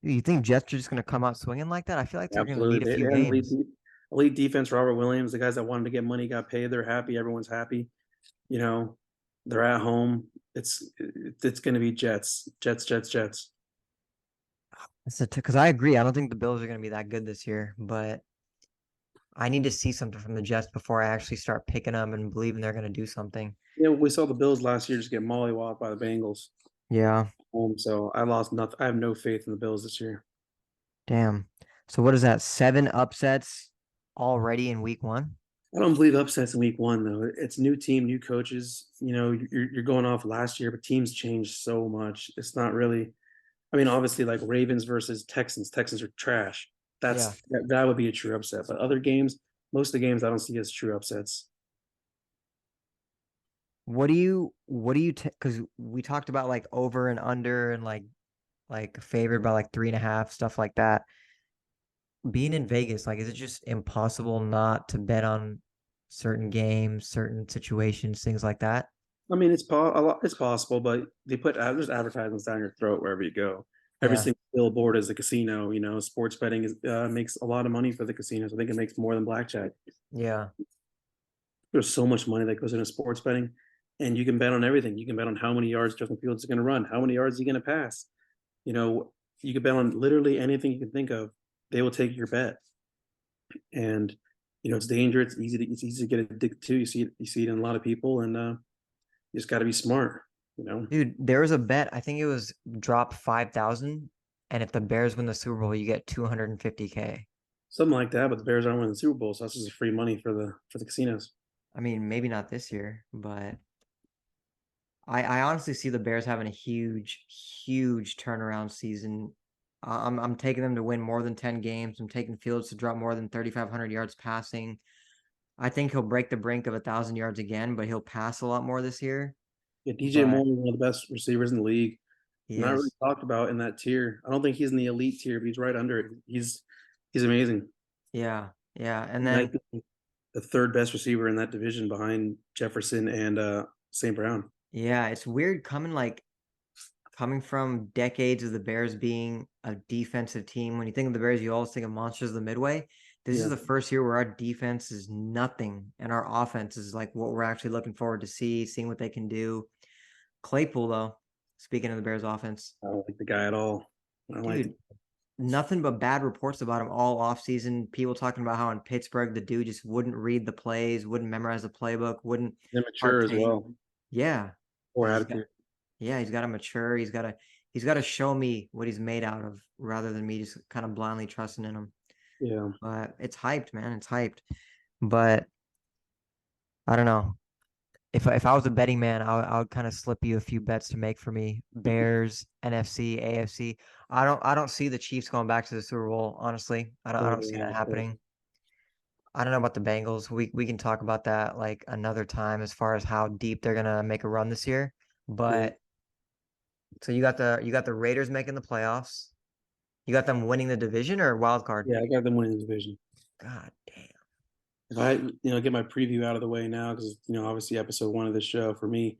You think Jets are just going to come out swinging like that? I feel like they're going to need a few games. Elite defense. Robert Williams, the guys that wanted to get money got paid. They're happy. Everyone's happy. They're at home. It's going to be Jets. Because I agree. I don't think the Bills are going to be that good this year, but I need to see something from the Jets before I actually start picking them and believing they're going to do something. Yeah, we saw the Bills last year just get mollywopped by the Bengals. Yeah. So I lost nothing. I have no faith in the Bills this year. Damn. So what is that? 7 upsets already in week 1? I don't believe upsets in week 1 though. It's new team, new coaches. You're going off last year, but teams change so much. It's not really. I mean, obviously, like Ravens versus Texans. Texans are trash. That would be a true upset. But other games, most of the games I don't see as true upsets. What do you because we talked about like over and under and like favored by like 3.5, stuff like that. Being in Vegas, like, is it just impossible not to bet on certain games, certain situations, things like that? I mean, it's possible, but they put there's advertisements down your throat wherever you go. Every Yeah. single billboard is a casino. You know, sports betting is makes a lot of money for the casinos. I think it makes more than blackjack. Yeah. There's so much money that goes into sports betting, and you can bet on everything. You can bet on how many yards Justin Fields is going to run, how many yards he's going to pass. You know, you can bet on literally anything you can think of. They will take your bet, and you know it's dangerous. It's easy to get addicted to. You see it in a lot of people, and you just got to be smart. You know, Dude, there was a bet, I think it was drop 5,000, and if the Bears win the Super Bowl, you get 250K. something like that. But the Bears aren't winning the Super Bowl, so that's just free money for the casinos. I mean, maybe not this year, but I honestly see the Bears having a huge, huge turnaround season. I'm taking them to win more than 10 games. I'm taking Fields to drop more than 3,500 yards passing. I think he'll break the brink of 1,000 yards again, but he'll pass a lot more this year. Yeah, DJ But Moore is one of the best receivers in the league. he Not really is, talked about in that tier. I don't think he's in the elite tier, but he's right under it. He's amazing. yeah, yeah. And He might then be the third best receiver in that division behind Jefferson and St. Brown. yeah, it's weird coming from decades of the Bears being a defensive team. When you think of the Bears, you always think of monsters of the Midway. This is Yeah. the first year where our defense is nothing and our offense is like what we're actually looking forward to seeing what they can do. Claypool, though, speaking of the Bears offense, I don't like the guy at all. I don't like dude, nothing but bad reports about him all offseason. People talking about how in Pittsburgh the dude just wouldn't read the plays, wouldn't memorize the playbook, wouldn't immature as partake. well. Yeah. Poor He's got attitude. Yeah, he's got to mature. He's got to show me what he's made out of rather than me just kind of blindly trusting in him. Yeah. But it's hyped, man. It's hyped. But I don't know. If I was a betting man, I would kind of slip you a few bets to make for me. Bears, NFC, AFC. I don't see the Chiefs going back to the Super Bowl, honestly. I don't see that happening. I don't know about the Bengals. We can talk about that like another time as far as how deep they're gonna make a run this year. Yeah. But so you got the Raiders making the playoffs. You got them winning the division or wild card? Yeah, I got them winning the division. God damn. If I, get my preview out of the way now, because obviously episode one of the show for me,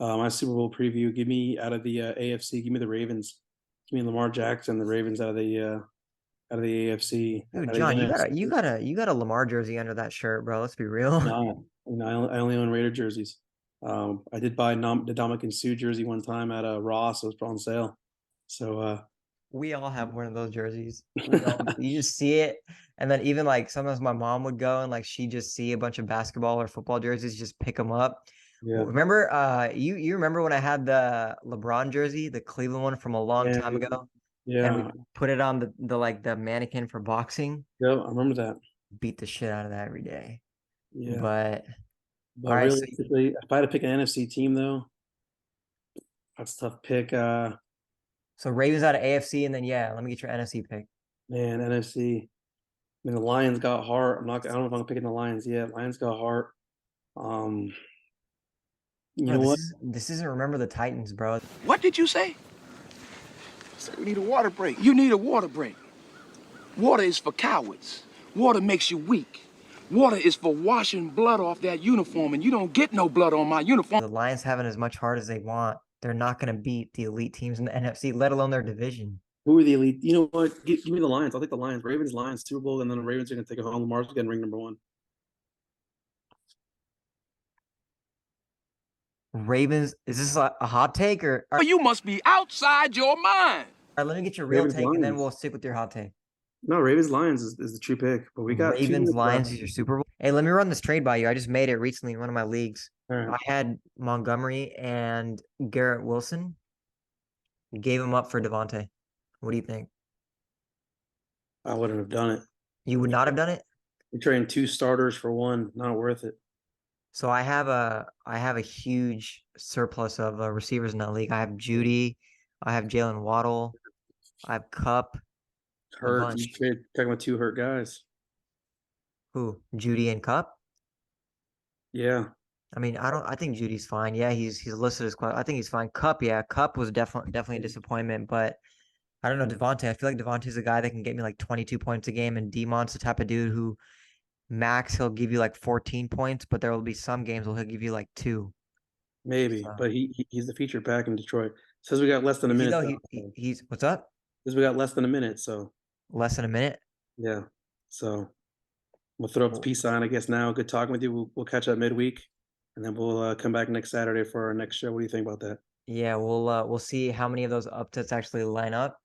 my Super Bowl preview. Give me out of the AFC. Give me the Ravens. Give me Lamar Jackson, the Ravens out of the AFC. Dude, Out of the John, you got NFC. a you got a you got a Lamar jersey under that shirt, bro. Let's be real. No, I only own Raider jerseys. I did buy the Dominican Sue jersey one time at Ross. It was on sale. So We all have one of those jerseys. You just see it, and then even like sometimes my mom would go and like she just see a bunch of basketball or football jerseys, just pick them up. yeah, Remember, you remember when I had the LeBron jersey, the Cleveland one from a long yeah, time ago, and we yeah, put it on the like the mannequin for boxing, yeah. I remember that. beat the shit out of that every day. Yeah, But all but right, so realistically, if I had to pick an NFC team though, that's a tough pick. Ravens out of AFC, and then yeah, let me get your NFC pick. Man, NFC. I mean, the Lions got heart. I don't know if I'm picking the Lions yet. Lions got heart. Um, you Bro, know this what? is this isn't Remember the Titans, bro. What did you say? Said we need a water break. You need a water break. Water is for cowards. Water makes you weak. Water is for washing blood off that uniform, and you don't get no blood on my uniform. The Lions having as much heart as they want. They're not going to beat the elite teams in the NFC, let alone their division. Who are the elite? You know what? Give me the Lions. I'll take the Lions. Ravens, Lions, Super Bowl, and then the Ravens are going to take it home. Lamar's getting ring number one. Ravens, is this a hot take or all right, You must be outside your mind. let me get your real Ravens, take and then Lions. we'll stick with your hot take. No, Ravens, Lions is the true pick. But we got two. Ravens, Lions is your Super Bowl. Hey, let me run this trade by you. I just made it recently in one of my leagues. All I right. had Montgomery and Garrett Wilson. Gave him up for Devontae. What do you think? I wouldn't have done it. You would not have done it? You're trading two starters for one. Not worth it. So I have a huge surplus of receivers in that league. I have Judy, I have Jalen Waddle, I have Cup, a Hurt. You bunch. talking about two hurt guys. Who? Judy and Cup? Yeah, I mean, I think Judy's fine. Yeah, he's listed as quite. I think he's fine. Cup, yeah, Cup was definitely a disappointment, but I don't know Devontae. I feel like Devontae's a guy that can get me like 22 points a game, and Demon's the type of dude who max he'll give you like 14 points, but there will be some games where he'll give you like two. maybe, So but he's the featured back in Detroit. Says we got less than a is he minute though? though. He's what's up? Says we got less than a minute, so Less than a minute. yeah. So we'll throw up the peace sign, I guess. Now, good talking with you. We'll catch up midweek, and then we'll come back next Saturday for our next show. What do you think about that? Yeah, we'll see how many of those upsets actually line up.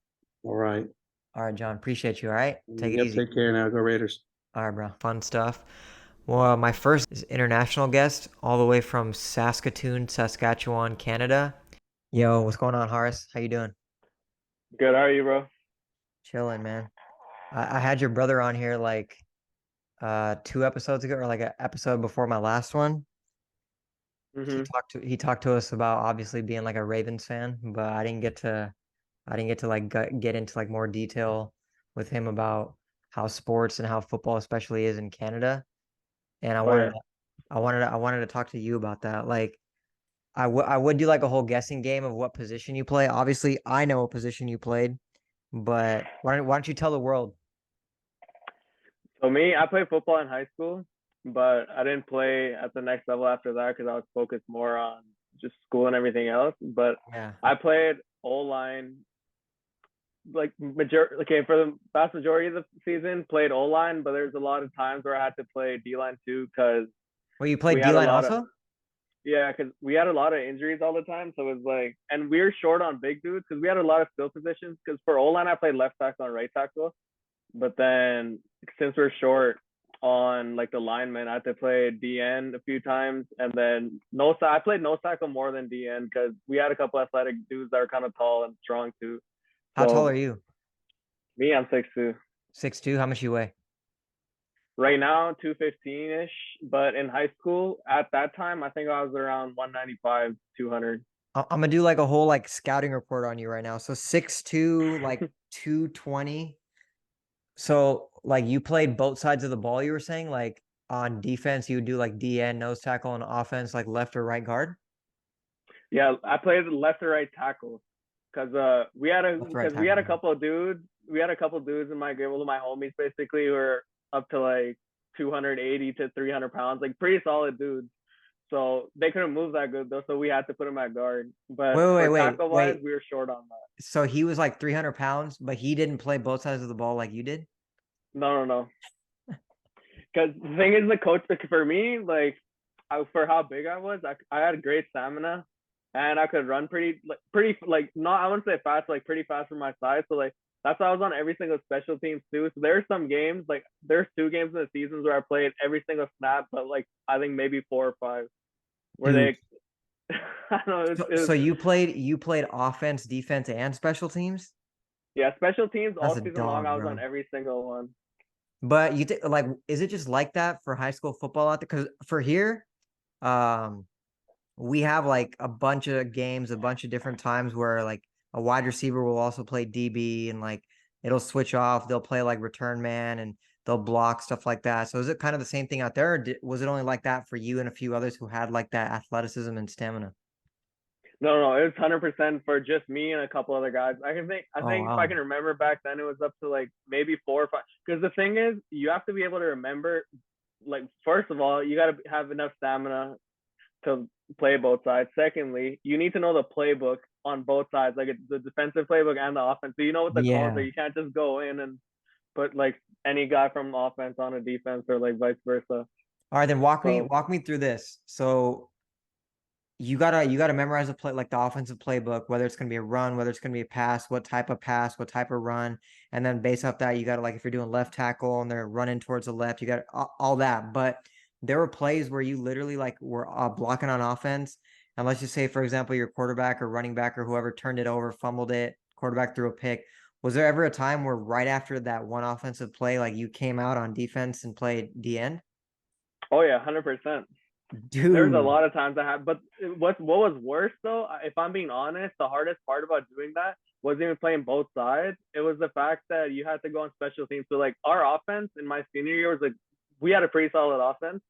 All right. All right, John, appreciate you. All right, take it Yep. easy. Take care now. Go Raiders. All right, bro. Fun stuff. Well, my first is international guest, all the way from Saskatoon, Saskatchewan, Canada. Yo, what's going on, Horace? How you doing? Good, how are you, bro? Chilling, man. I had your brother on here like 2 episodes ago, or like an episode before my last one. Mm-hmm. He talked to us about obviously being like a Ravens fan, but I didn't get to like get into like more detail with him about how sports and how football especially is in Canada. And Oh yeah. I wanted to talk to you about that. Like I would do like a whole guessing game of what position you play. Obviously, I know what position you played, but why don't you tell the world? So me, I played football in high school, but I didn't play at the next level after that because I was focused more on just school and everything else. But Yeah. I played O line, like okay, for the vast majority of the season, played O line, but there's a lot of times where I had to play D line too because Well, you we played D had a line lot of also? yeah, because we had a lot of injuries all the time. So it was like, and we were short on big dudes because we had a lot of skill positions. Because for O line, I played left tackle and right tackle. But then since we're short on like the linemen, I had to play DN a few times, and then I played nose tackle more than DN because we had a couple athletic dudes that are kind of tall and strong too. How tall are So you? me, I'm 6'2". 6'2"? How much you weigh? Right now, 215 ish. But in high school, at that time, I think I was around 195, 200. I'm gonna do like a whole like scouting report on you right now. So 6'2", like 220. So like you played both sides of the ball, you were saying? Like on defense, you would do like DN, nose tackle, and offense, like left or right guard? Yeah, I played left or right tackle because Left or right we had tackle. a couple of dudes in my group, my homies basically, who were up to like 280 to 300 pounds, like pretty solid dudes. So they couldn't move that good though, so we had to put them at guard. But for tackle wise, Wait. we were short on that. So he was like 300 pounds, but he didn't play both sides of the ball like you did? No, no, no. Because the thing is, the coach for me, like, for how big I was, I had great stamina, and I could run pretty like not I wouldn't say fast, like pretty fast for my size. So like that's why I was on every single special teams too. So there's some games like there's 2 games in the seasons where I played every single snap, but like I think maybe 4 or 5 where Dude, they I don't know so you played offense, defense, and special teams? yeah, special teams That's all a season long. dog, I was on bro. every single one. But you think like is it just like that for high school football out there? Because for here, um, we have like a bunch of games, a bunch of different times where like a wide receiver will also play DB and like it'll switch off. They'll play like return man and they'll block stuff like that. So is it kind of the same thing out there, or was it only like that for you and a few others who had like that athleticism and stamina? No, no, it was 100% for just me and a couple other guys. I Oh think if I wow. can remember back then, it was up to like maybe 4 or 5. Because the thing is, you have to be able to remember. Like, first of all, you got to have enough stamina to play both sides. Secondly, you need to know the playbook on both sides, like the defensive playbook and the offense. So you know what the calls are. Yeah. You can't just go in and put like any guy from offense on a defense or like vice versa. All right, then So walk me through this. So you gotta memorize the play like the offensive playbook, whether it's gonna be a run, whether it's gonna be a pass, what type of run, and then based off that, you gotta like if you're doing left tackle and they're running towards the left, you got all that. But there were plays where you literally like were blocking on offense, and let's just say, for example, your quarterback or running back or whoever turned it over, fumbled it, quarterback threw a pick. Was there ever a time where right after that one offensive play, like you came out on defense and played the end? oh yeah, 100%. There's a Dude. lot of times I have, but what was worse though, if I'm being honest, the hardest part about doing that wasn't even playing both sides. It was the fact that you had to go on special teams. So like our offense in my senior year was like we had a pretty solid offense.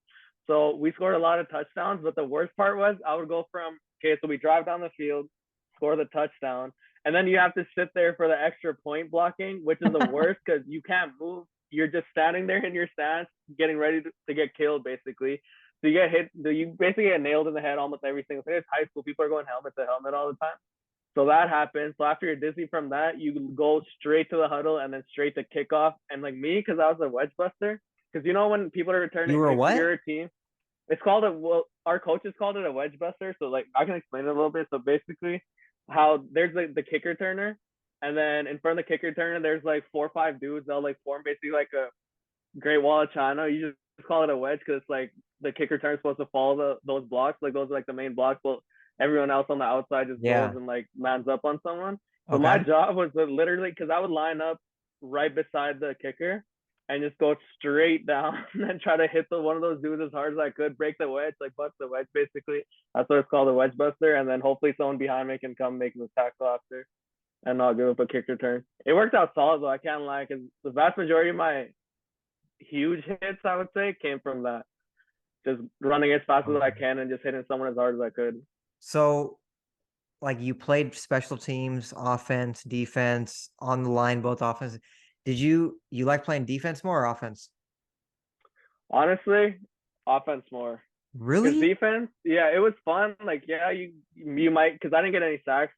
So we scored a lot of touchdowns. But the worst part was I would go from, okay, so we drive down the field, score the touchdown, and then you have to sit there for the extra point blocking, which is the worst because you can't move. You're just standing there in your stance, getting ready to get killed, basically. So you get hit, you basically get nailed in the head almost every single thing. It's high school. People are going helmet to helmet all the time. So that happens. So after you're dizzy from that, you go straight to the huddle and then straight to kickoff. And like me, because I was a wedge buster, because you know when people are returning, You were if what? you're a team, it's called a, well, our coaches called it a wedge buster. So like I can explain it a little bit. So basically, how there's like the kicker turner, and then in front of the kicker turner, there's like 4 or 5 dudes. They'll like form basically like a Great Wall of China. You just call it a wedge because it's like the kicker turn is supposed to follow those blocks. Like those are like the main blocks. But everyone else on the outside just Yeah. goes and like lands up on someone. So my Okay. job was to literally, because I would line up right beside the kicker and just go straight down and try to hit one of those dudes as hard as I could, break the wedge, like bust the wedge basically. That's what it's called, a wedge buster. And then hopefully someone behind me can come make the tackle after and not give up a kick return. It worked out solid though, I can't lie, because the vast majority of my huge hits, I would say, came from that. Just running as fast as I can and just hitting someone as hard as I could. So, like, you played special teams, offense, defense, on the line, both offense. Did you like playing defense more or offense? Honestly, offense more. Because Really? defense, yeah, it was fun. Like, yeah, you might, because I didn't get any sacks.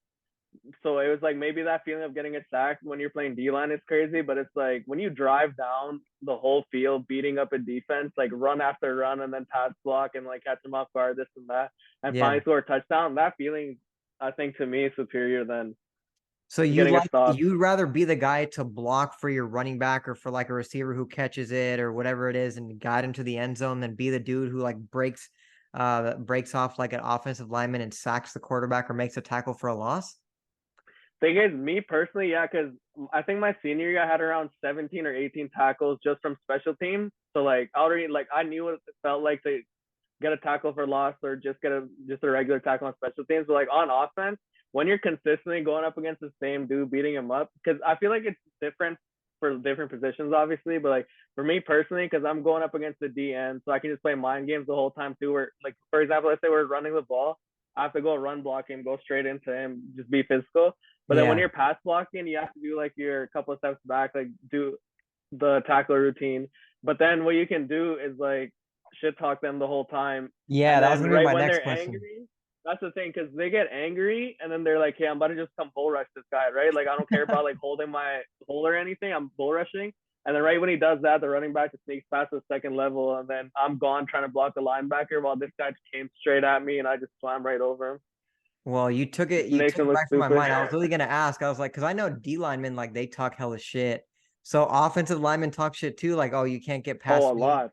So it was like maybe that feeling of getting a sack when you're playing D line is crazy, but it's like when you drive down the whole field, beating up a defense, like run after run and then pass block and like catch them off guard, this and that, and Yeah. finally score a touchdown. That feeling, I think, to me is superior than So getting a stop. you'd rather be the guy to block for your running back or for like a receiver who catches it or whatever it is and guide him to the end zone than be the dude who like breaks off like an offensive lineman and sacks the quarterback or makes a tackle for a loss? Thing is, me personally, yeah, because I think my senior year I had around 17 or 18 tackles just from special teams. So like I already like I knew what it felt like to get a tackle for loss or just get a regular tackle on special teams. But like on offense, when you're consistently going up against the same dude, beating him up, because I feel like it's different for different positions, obviously. But like for me personally, because I'm going up against the DN, so I can just play mind games the whole time too. Where like for example, let's say we're running the ball, I have to go run block him, go straight into him, just be physical. But then when Yeah. you're pass blocking, you have to do like your couple of steps back, like do the tackler routine. But then what you can do is like shit talk them the whole time. Yeah, And that was then gonna be right my when next they're question. angry, that's the thing, because they get angry and then they're like, hey, I'm about to just come bull rush this guy, right? Like I don't care about like holding my hole or anything. I'm bull rushing. And then right when he does that, the running back just sneaks past the second level, and then I'm gone trying to block the linebacker while this guy just came straight at me and I just slammed right over him. Well, you took it Makes him look back from my stupid. mind. I was really gonna ask. I was like, because I know D linemen like they talk hella shit. So offensive linemen talk shit too, like, oh, you can't get past Oh, a me. lot.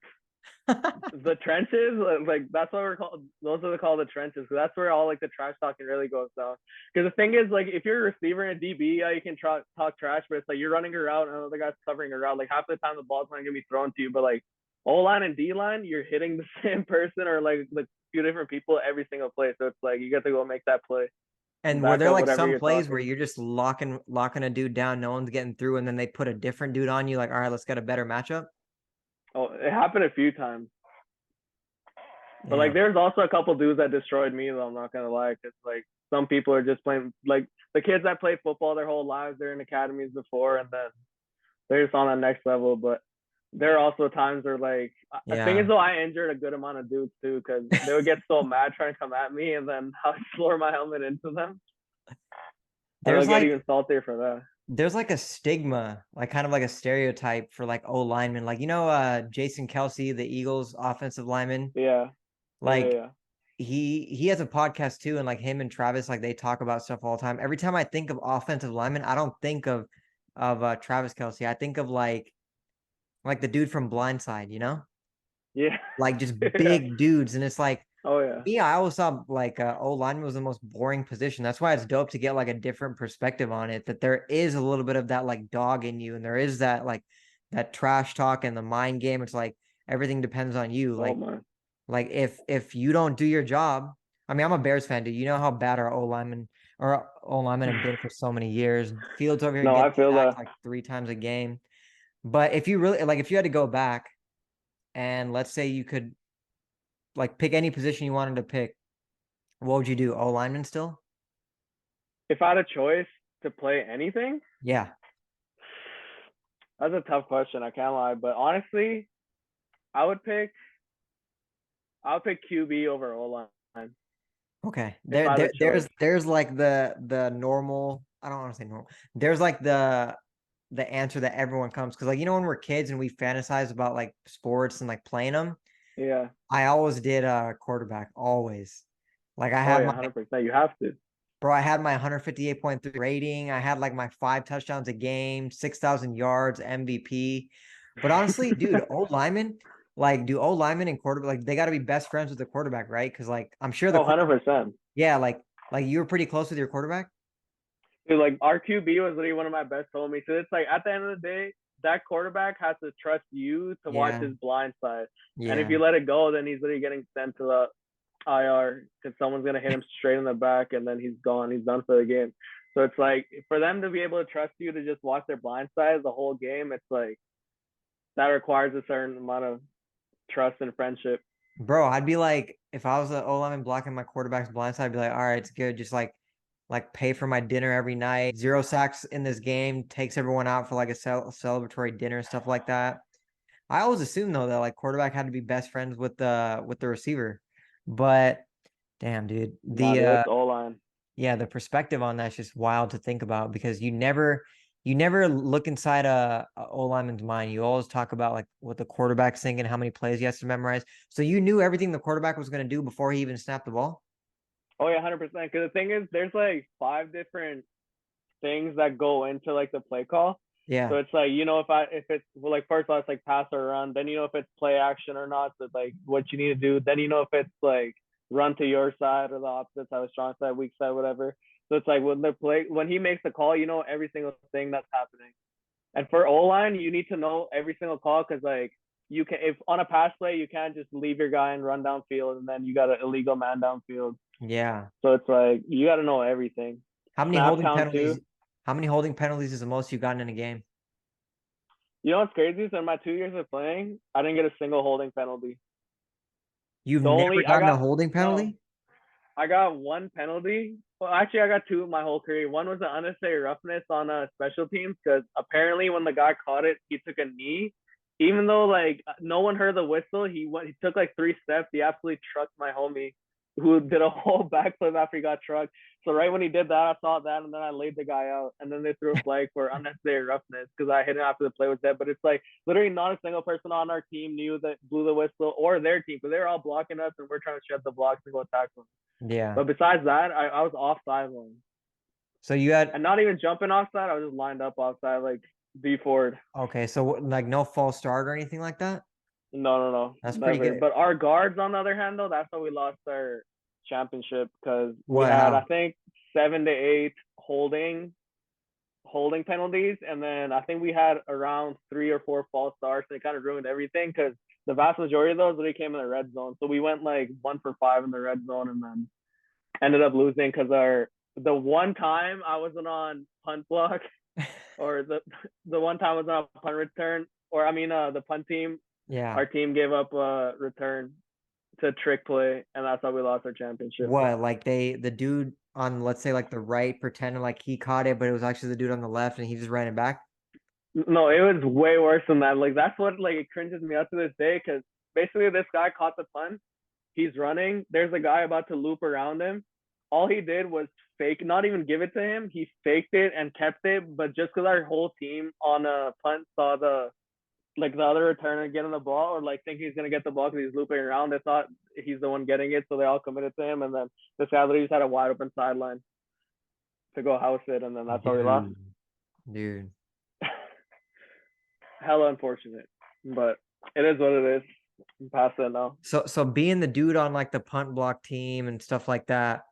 The trenches, like that's what we're called. Those are called the trenches. So that's where all like the trash talking really goes down. Because the thing is, like, if you're a receiver and a DB, yeah, you can talk trash, but it's like you're running her out and another guy's covering her out. Like half the time the ball's not gonna be thrown to you, but like O line and D line, you're hitting the same person or like few different people every single play. So it's like you get to go make that play. And were Back there up like whatever some you're plays where talking. you're just locking a dude down, no one's getting through, and then they put a different dude on you, like, all right, let's get a better matchup? Oh, it happened a few times. But like, Yeah. there's also a couple dudes that destroyed me, though. I'm not gonna lie, because like some people are just playing like the kids that play football their whole lives. They're in academies before, and then they're just on that next level. But there are also times where like I think Yeah. as though I injured a good amount of dudes too, because they would get so mad trying to come at me, and then I would floor my helmet into them. And There's they'll get like even saltier for that. there's like a stigma, like kind of like a stereotype for like O linemen. Like, Jason Kelsey, the Eagles offensive lineman, Yeah, like yeah. he has a podcast too, and like him and Travis, like they talk about stuff all the time. Every time I think of offensive linemen, I don't think of Travis Kelsey. I think of like the dude from Blindside, Yeah. like just Yeah. big dudes. And it's like Oh yeah. me, I always thought like O lineman was the most boring position. That's why it's dope to get like a different perspective on it. That there is a little bit of that like dog in you, and there is that like that trash talk and the mind game. It's like everything depends on you. Oh man. Like if you don't do your job, I mean, I'm a Bears fan, dude. You know how bad our O linemen have been for so many years. Fields over here No, I getting feel sacked that. like 3 times a game. But if you really like, if you had to go back and let's say you could like pick any position you wanted to pick, what would you do? O lineman still? If I had a choice to play anything, Yeah. that's a tough question. I can't lie, but honestly, I would pick QB over O line Okay. if I had a choice. There's like the normal, I don't want to say normal. There's like the answer that everyone comes, because like when we're kids and we fantasize about like sports and like playing them, Yeah. I always did quarterback, always. Like I Oh had yeah, my 100%. You have to. bro, I had my 158.3 rating. I had like my 5 touchdowns a game, 6,000 yards, MVP. But honestly, dude, O lineman, like do O lineman and quarterback, like they got to be best friends with the quarterback, right? Because like I'm sure Oh, 100%. yeah, like you were pretty close with your quarterback. Dude, like our QB was literally one of my best homies. So it's like at the end of the day, that quarterback has to trust you to watch Yeah, his blind side. And if yeah, you let it go, then he's literally getting sent to the IR because someone's gonna hit him straight in the back, and then he's gone. He's done for the game. So it's like for them to be able to trust you to just watch their blind side the whole game, it's like that requires a certain amount of trust and friendship. bro. I'd be like, if I was the O lineman blocking my quarterback's blind side, I'd be like, all right, it's good. Just like pay for my dinner every night. 0 sacks in this game takes everyone out for like a celebratory dinner, stuff like that. I always assumed though that like quarterback had to be best friends with the receiver, but damn, dude, Nah, dude, it's O line. yeah, the perspective on that's just wild to think about, because you never look inside a O lineman's mind. You always talk about like what the quarterback's thinking, how many plays he has to memorize. So you knew everything the quarterback was going to do before he even snapped the ball. Oh yeah, 100%. Because the thing is, there's like 5 different things that go into like the play call. Yeah, So it's like, if it's well, like first off, it's like pass or run. Then if it's play action or not. So like what you need to do. Then if it's like run to your side or the opposite side, strong side, weak side, whatever. So it's like when he makes the call, every single thing that's happening. And for O line, you need to know every single call because like you can if on a pass play you can't just leave your guy and run downfield and then you got an illegal man downfield. yeah. So it's like you got to know everything. How many Snap holding count penalties? too. How many holding penalties is the most you've gotten in a game? You know what's crazy? So in my 2 years of playing, I didn't get a single holding penalty. You've The never only I gotten a got holding no, penalty? I got one penalty. Well, actually, I got 2 in my whole career. One was an unnecessary roughness on special teams because apparently when the guy caught it, he took a knee. Even though like no one heard the whistle, he took like 3 steps. He absolutely trucked my homie, who did a whole backflip after he got trucked. So right when he did that, I saw that, and then I laid the guy out, and then they threw a flag for unnecessary roughness because I hit him after the play was dead. But it's like literally not a single person on our team knew that blew the whistle or their team because they were all blocking us, and we're trying to shut the blocks and go tackle them. Yeah. But besides that, I was offside one, So you had and not even jumping offside. I was just lined up offside, like B forward. okay, so like no false start or anything like that? No, That's pretty never. good. But our guards, on the other hand, though, that's how we lost our championship because we What, had, I how? think, 7 to 8 holding penalties, and then I think we had around 3 or 4 false starts, and it kind of ruined everything because the vast majority of those really came in the red zone. So we went like 1 for 5 in the red zone, and then ended up losing because the one time I wasn't on punt block, or the one time I was on punt return, or I mean the punt team. Yeah. Our team gave up a return to trick play, and that's how we lost our championship. What, like the dude on, let's say, like the right pretended like he caught it, but it was actually the dude on the left and he just ran it back? No, it was way worse than that. Like that's what like it cringes me out to this day because basically this guy caught the punt. He's running. There's a guy about to loop around him. All he did was fake, not even give it to him. He faked it and kept it. But just because our whole team on a punt saw the other returner getting the ball or like think he's gonna get the ball because he's looping around, they thought he's the one getting it, so they all committed to him. And then this guy literally just had a wide open sideline to go house it, and then that's how we lost. Dude. Hella unfortunate, but it is what it is. I'm past it now. So being the dude on like the punt block team and stuff like that,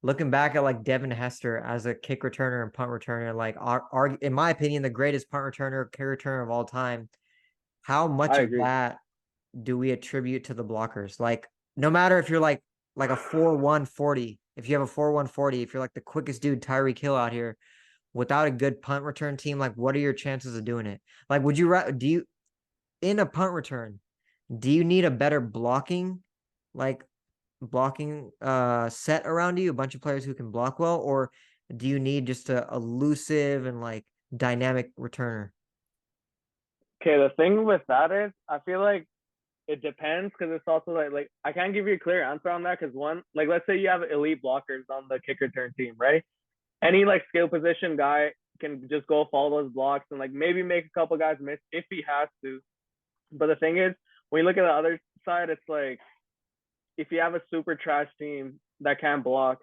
looking back at like Devin Hester as a kick returner and punt returner, like in my opinion, the greatest punt returner, kick returner of all time. How much I of agree. that do we attribute to the blockers? Like, no matter if you're like a 4.140, if you have a 4.140, if you're like the quickest dude, Tyreek Hill out here, without a good punt return team, like what are your chances of doing it? Like, do you in a punt return, do you need a better like blocking set around you, a bunch of players who can block well, or do you need just a elusive and like dynamic returner? Okay, the thing with that is, I feel like it depends because it's also like I can't give you a clear answer on that because one, like let's say you have elite blockers on the kick return team, right? Any like skill position guy can just go follow those blocks and like maybe make a couple guys miss if he has to. But the thing is, when you look at the other side, it's like if you have a super trash team that can't block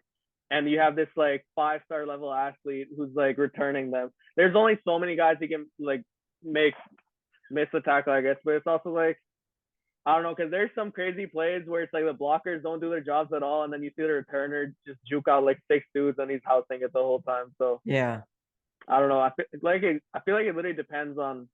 and you have this like 5-star level athlete who's like returning them, there's only so many guys who can like make miss the tackle, I guess. But it's also like I don't know, because there's some crazy plays where it's like the blockers don't do their jobs at all, and then you see the returner just juke out like 6 dudes and he's housing it the whole time. So Yeah. I don't know. I feel like it literally depends on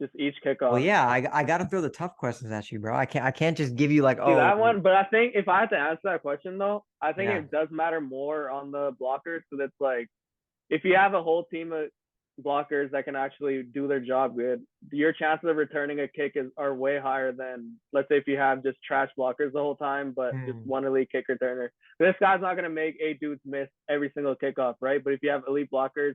just each Well, kickoff. yeah, I gotta throw the tough questions at you, bro. I can't just give you like, See oh, that one, but I think if I had to answer that question though, I think yeah, it does matter more on the blockers. So that's like if you have a whole team of blockers that can actually do their job good, your chances of returning a kick are way higher than let's say if you have just trash blockers the whole time, but just one elite kick returner. This guy's not gonna make 8 dudes miss every single kickoff, right? But if you have elite blockers,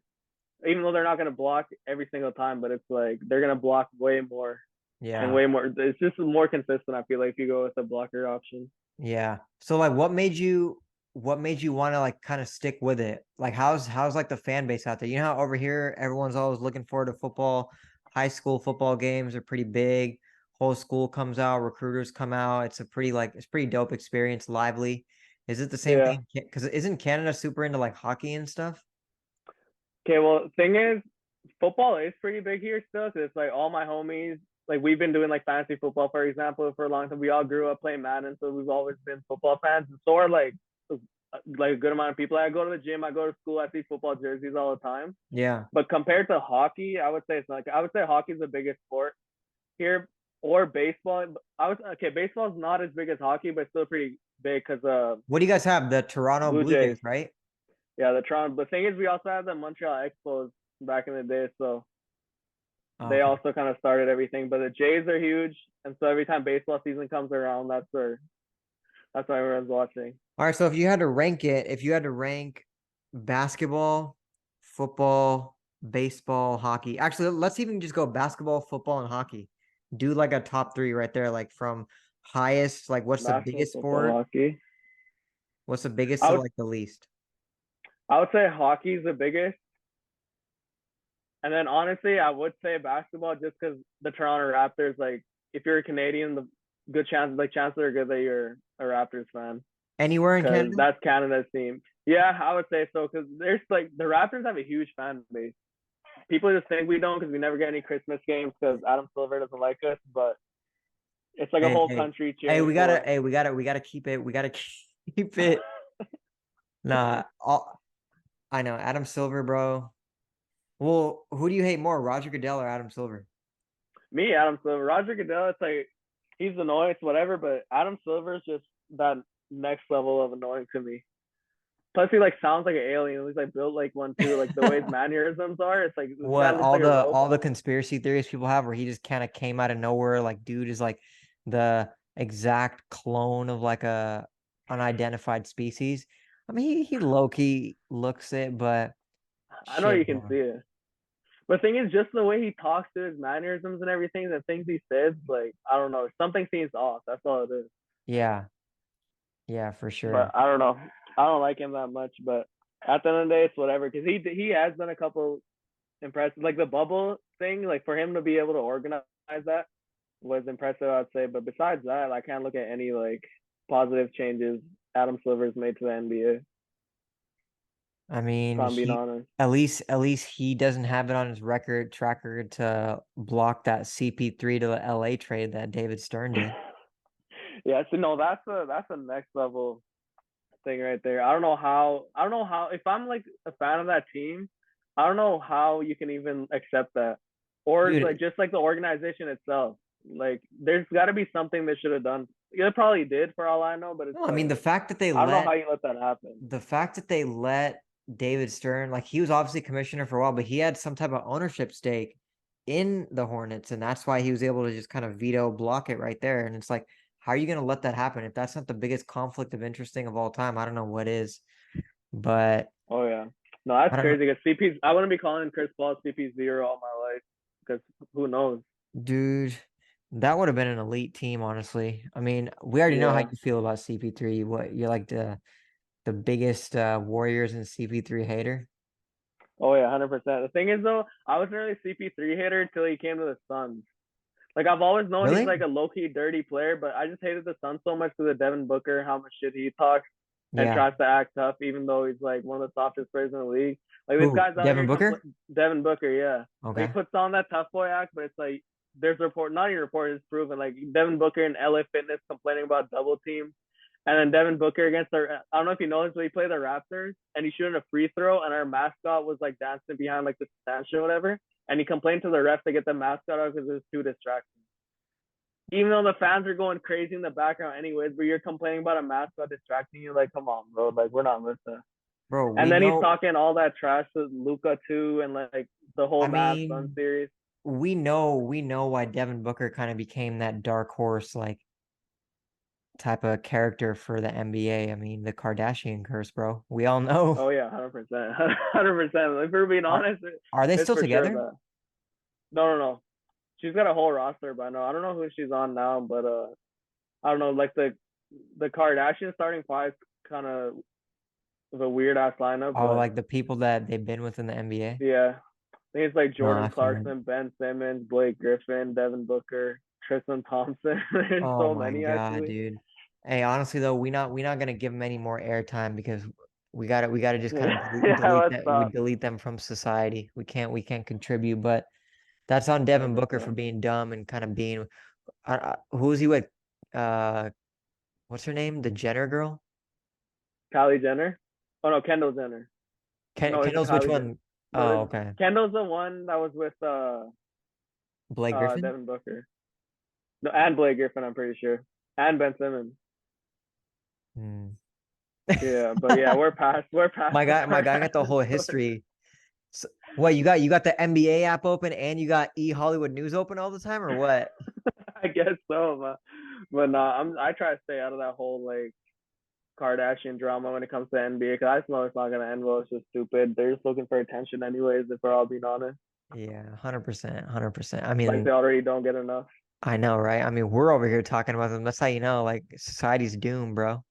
even though they're not gonna block every single time, but it's like they're gonna block way more and yeah, way more. It's just more consistent. I feel like if you go with the blocker option. yeah. So like, what made you want to like kind of stick with it? Like, how's like the fan base out there? You know how over here everyone's always looking forward to football. High school football games are pretty big. Whole school comes out, recruiters come out. It's pretty dope experience, lively. Is it the same Yeah. thing? Because isn't Canada super into like hockey and stuff? Okay. Well, thing is, football is pretty big here still. Cause it's like all my homies, like we've been doing like fantasy football, for example, for a long time. We all grew up playing Madden, so we've always been football fans. And so are like a good amount of people. I go to the gym, I go to school, I see football jerseys all the time. Yeah. But compared to hockey, I would say it's like I would say hockey's the biggest sport here, or baseball. Baseball's not as big as hockey, but still pretty big because What do you guys have? The Toronto Blue Blue Jays. Jays, right? Yeah, the Toronto. The thing is, we also have the Montreal Expos back in the day, so they Okay. also kind of started everything. But the Jays are huge, and so every time baseball season comes around, that's why everyone's watching. All right, so if you had to rank basketball, football, baseball, hockey. Actually, let's even just go basketball, football, and hockey. Do like a top three right there, like from highest, like what's the Basketball, biggest football, sport? hockey. What's the biggest I to would like the least? I would say hockey's the biggest, and then honestly, I would say basketball just because the Toronto Raptors. Like, if you're a Canadian, the chances are good that you're a Raptors fan Anywhere in because Canada? that's Canada's team. Yeah, I would say so because there's like the Raptors have a huge fan base. People just think we don't because we never get any Christmas games because Adam Silver doesn't like us, but it's like a Hey, whole hey, country hey, cheering we gotta keep it. We gotta keep it. Nah, I know Adam Silver, bro. Well, who do you hate more, Roger Goodell or Adam Silver? Me, Adam Silver. Roger Goodell, it's like he's annoying, whatever, but Adam Silver's just that next level of annoying to me. Plus, he like sounds like an alien. He's like built like one too. Like the way his mannerisms are, it's like this guy What looks like a robot. all the conspiracy theories people have, where he just kind of came out of nowhere, like dude is like the exact clone of like a unidentified species. I mean, he low key looks it, but I know shit, you can bro. see it. But the thing is, just the way he talks to his mannerisms and everything, the things he says, like I don't know, something seems off. That's all it is. Yeah, yeah, for sure. But I don't know. I don't like him that much. But at the end of the day, it's whatever. Because he has done a couple impressive, like the bubble thing. Like for him to be able to organize that was impressive, I'd say. But besides that, I can't look at any like positive changes Adam Silver's made to the NBA. I If mean, I'm being he honest. at least he doesn't have it on his tracker to block that CP3 to the LA trade that David Stern did. Yeah, so no, that's a next level thing right there. I don't know how if I'm like a fan of that team, I don't know how you can even accept that. Or Dude, like just like the organization itself. Like there's gotta be something they should have done. It probably did for all I know, but it's no, I mean like I don't know how you let that happen. the fact that they let David Stern, like he was obviously commissioner for a while, but he had some type of ownership stake in the Hornets, and that's why he was able to just kind of veto block it right there. And it's like, how are you going to let that happen? If that's not the biggest conflict of interest thing of all time, I don't know what is. But Oh yeah. No, I that's don't know, crazy. Because CP, I wouldn't be calling Chris Paul CP0 all my life. Because who knows? dude. That would have been an elite team, honestly. I mean, we already know how Yeah. you feel about CP3. What you're like the biggest Warriors and CP3 hater. Oh yeah, 100%. The thing is though, I wasn't really CP3 hater until he came to the Suns. Like I've always known he's Really? like a low key dirty player, but I just hated the Suns so much because of Devin Booker, how much shit he talks and Yeah. tries to act tough, even though he's like one of the softest players in the league. Like this Who? guy's out Devin here Booker? Devin Booker, yeah. Like he Okay. puts on that tough boy act, but it's like there's report, not even report, it's proven. Like Devin Booker in LA Fitness complaining about double teams. And then Devin Booker against I don't know if you know this, but he played the Raptors and he's shooting a free throw, and our mascot was like dancing behind like the stanchion or whatever. And he complained to the refs to get the mascot out because there's too distracting. Even though the fans are going crazy in the background, anyways, but you're complaining about a mascot distracting you. Like, come on, bro. Like, we're not with that. Bro, And then he's talking all that trash to Luka too, and like the whole I Mavs Sun mean, series. we know why Devin Booker kind of became that dark horse like type of character for the NBA. I mean, the Kardashian curse, bro. We all know. Oh yeah, 100%, 100%. If we're being Are honest, are they it's still for sure together? that. No. She's got a whole roster by now. I don't know who she's on now, but I don't know. Like the Kardashian starting five kind of a weird ass lineup, Oh, but like the people that they've been with in the NBA? yeah. I think it's like No, I Jordan feel it. Clarkson, Ben Simmons, Blake Griffin, Devin Booker, Tristan Thompson. There's Oh so my many God, actually. dude. Hey, honestly though, we not gonna give them any more airtime because we gotta just kind of Yeah, delete let's that we stop. delete them from society. We can't contribute, but that's on Devin Booker for 100%. being dumb and kind of being who was he with? Uh, what's her name? The Jenner girl? Kylie Jenner. Oh no, Kendall Jenner. No, it's Kendall's which Kylie Jenner. one? No, Oh, this okay. Kendall's the one that was with Blake Griffin? Devin Booker. No, and Blake Griffin, I'm pretty sure. And Ben Simmons. Hmm. Yeah, but yeah, we're past the My guy got the Kardashian whole story. history. So, what you got the NBA app open and you got E Hollywood News open all the time or what? I guess so, but no, I try to stay out of that whole like Kardashian drama when it comes to NBA because I just know it's not gonna end well. It's just stupid. They're just looking for attention anyways, if we're all being honest. Yeah, 100%, 100%. I Like they mean, already don't get enough. I know, right? I mean, we're over here talking about them. That's how you know, like, society's doomed, bro.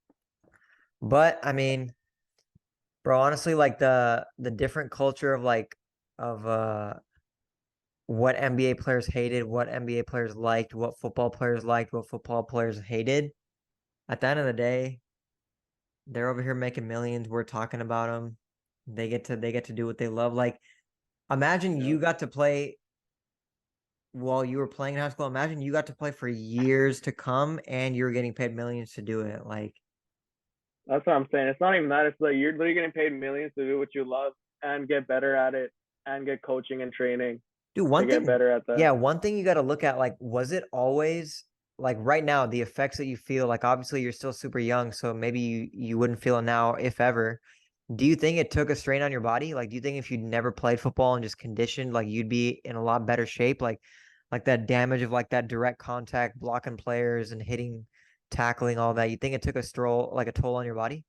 But I mean, bro, honestly, like the different culture of of what NBA players hated, what NBA players liked, what football players liked, what football players hated. At the end of the day, they're over here making millions. We're talking about them. They get to do what they love. Like, imagine Yeah, you got to play while you were playing in high school. Imagine you got to play for years to come and you're getting paid millions to do it. Like, that's what I'm saying. It's not even that. It's like you're literally getting paid millions to do what you love and get better at it and get coaching and training dude, to one get thing, better at that. yeah, one thing you got to look at, like, was it always like right now, the effects that you feel, like obviously you're still super young, so maybe you wouldn't feel it now, if ever. Do you think it took a strain on your body? Like, do you think if you'd never played football and just conditioned, like you'd be in a lot better shape? Like that damage of like that direct contact, blocking players and hitting, tackling, all that. You think it took a toll on your body?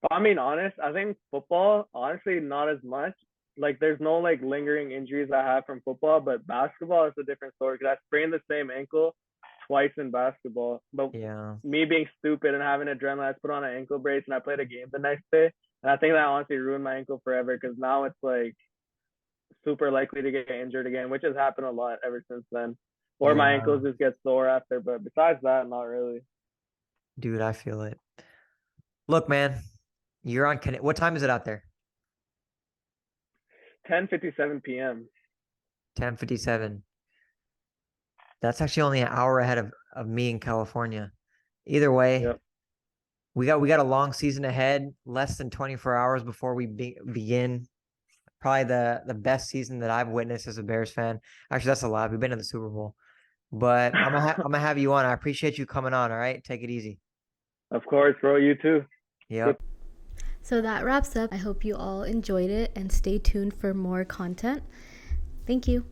But I mean, honest, I think football, honestly, not as much. Like, there's no like lingering injuries I have from football, but basketball is a different story because I sprained the same ankle twice in basketball. But Yeah, me being stupid and having adrenaline, I put on an ankle brace and I played a game the next day. And I think that honestly ruined my ankle forever because now it's like super likely to get injured again, which has happened a lot ever since then. Or my yeah, ankles just get sore after, but besides that, not really. dude, I feel it. Look, man, you're on. What time is it out there? 10:57 p.m. 10:57. That's actually only an hour ahead of me in California. Either way, Yep. we got a long season ahead, less than 24 hours before we begin. Probably the best season that I've witnessed as a Bears fan. Actually, that's a lot. We've been in the Super Bowl. But I'm gonna have you on. I appreciate you coming on, all right? Take it easy. Of course, bro. You too. Good. Yep. So that wraps up. I hope you all enjoyed it and stay tuned for more content. Thank you.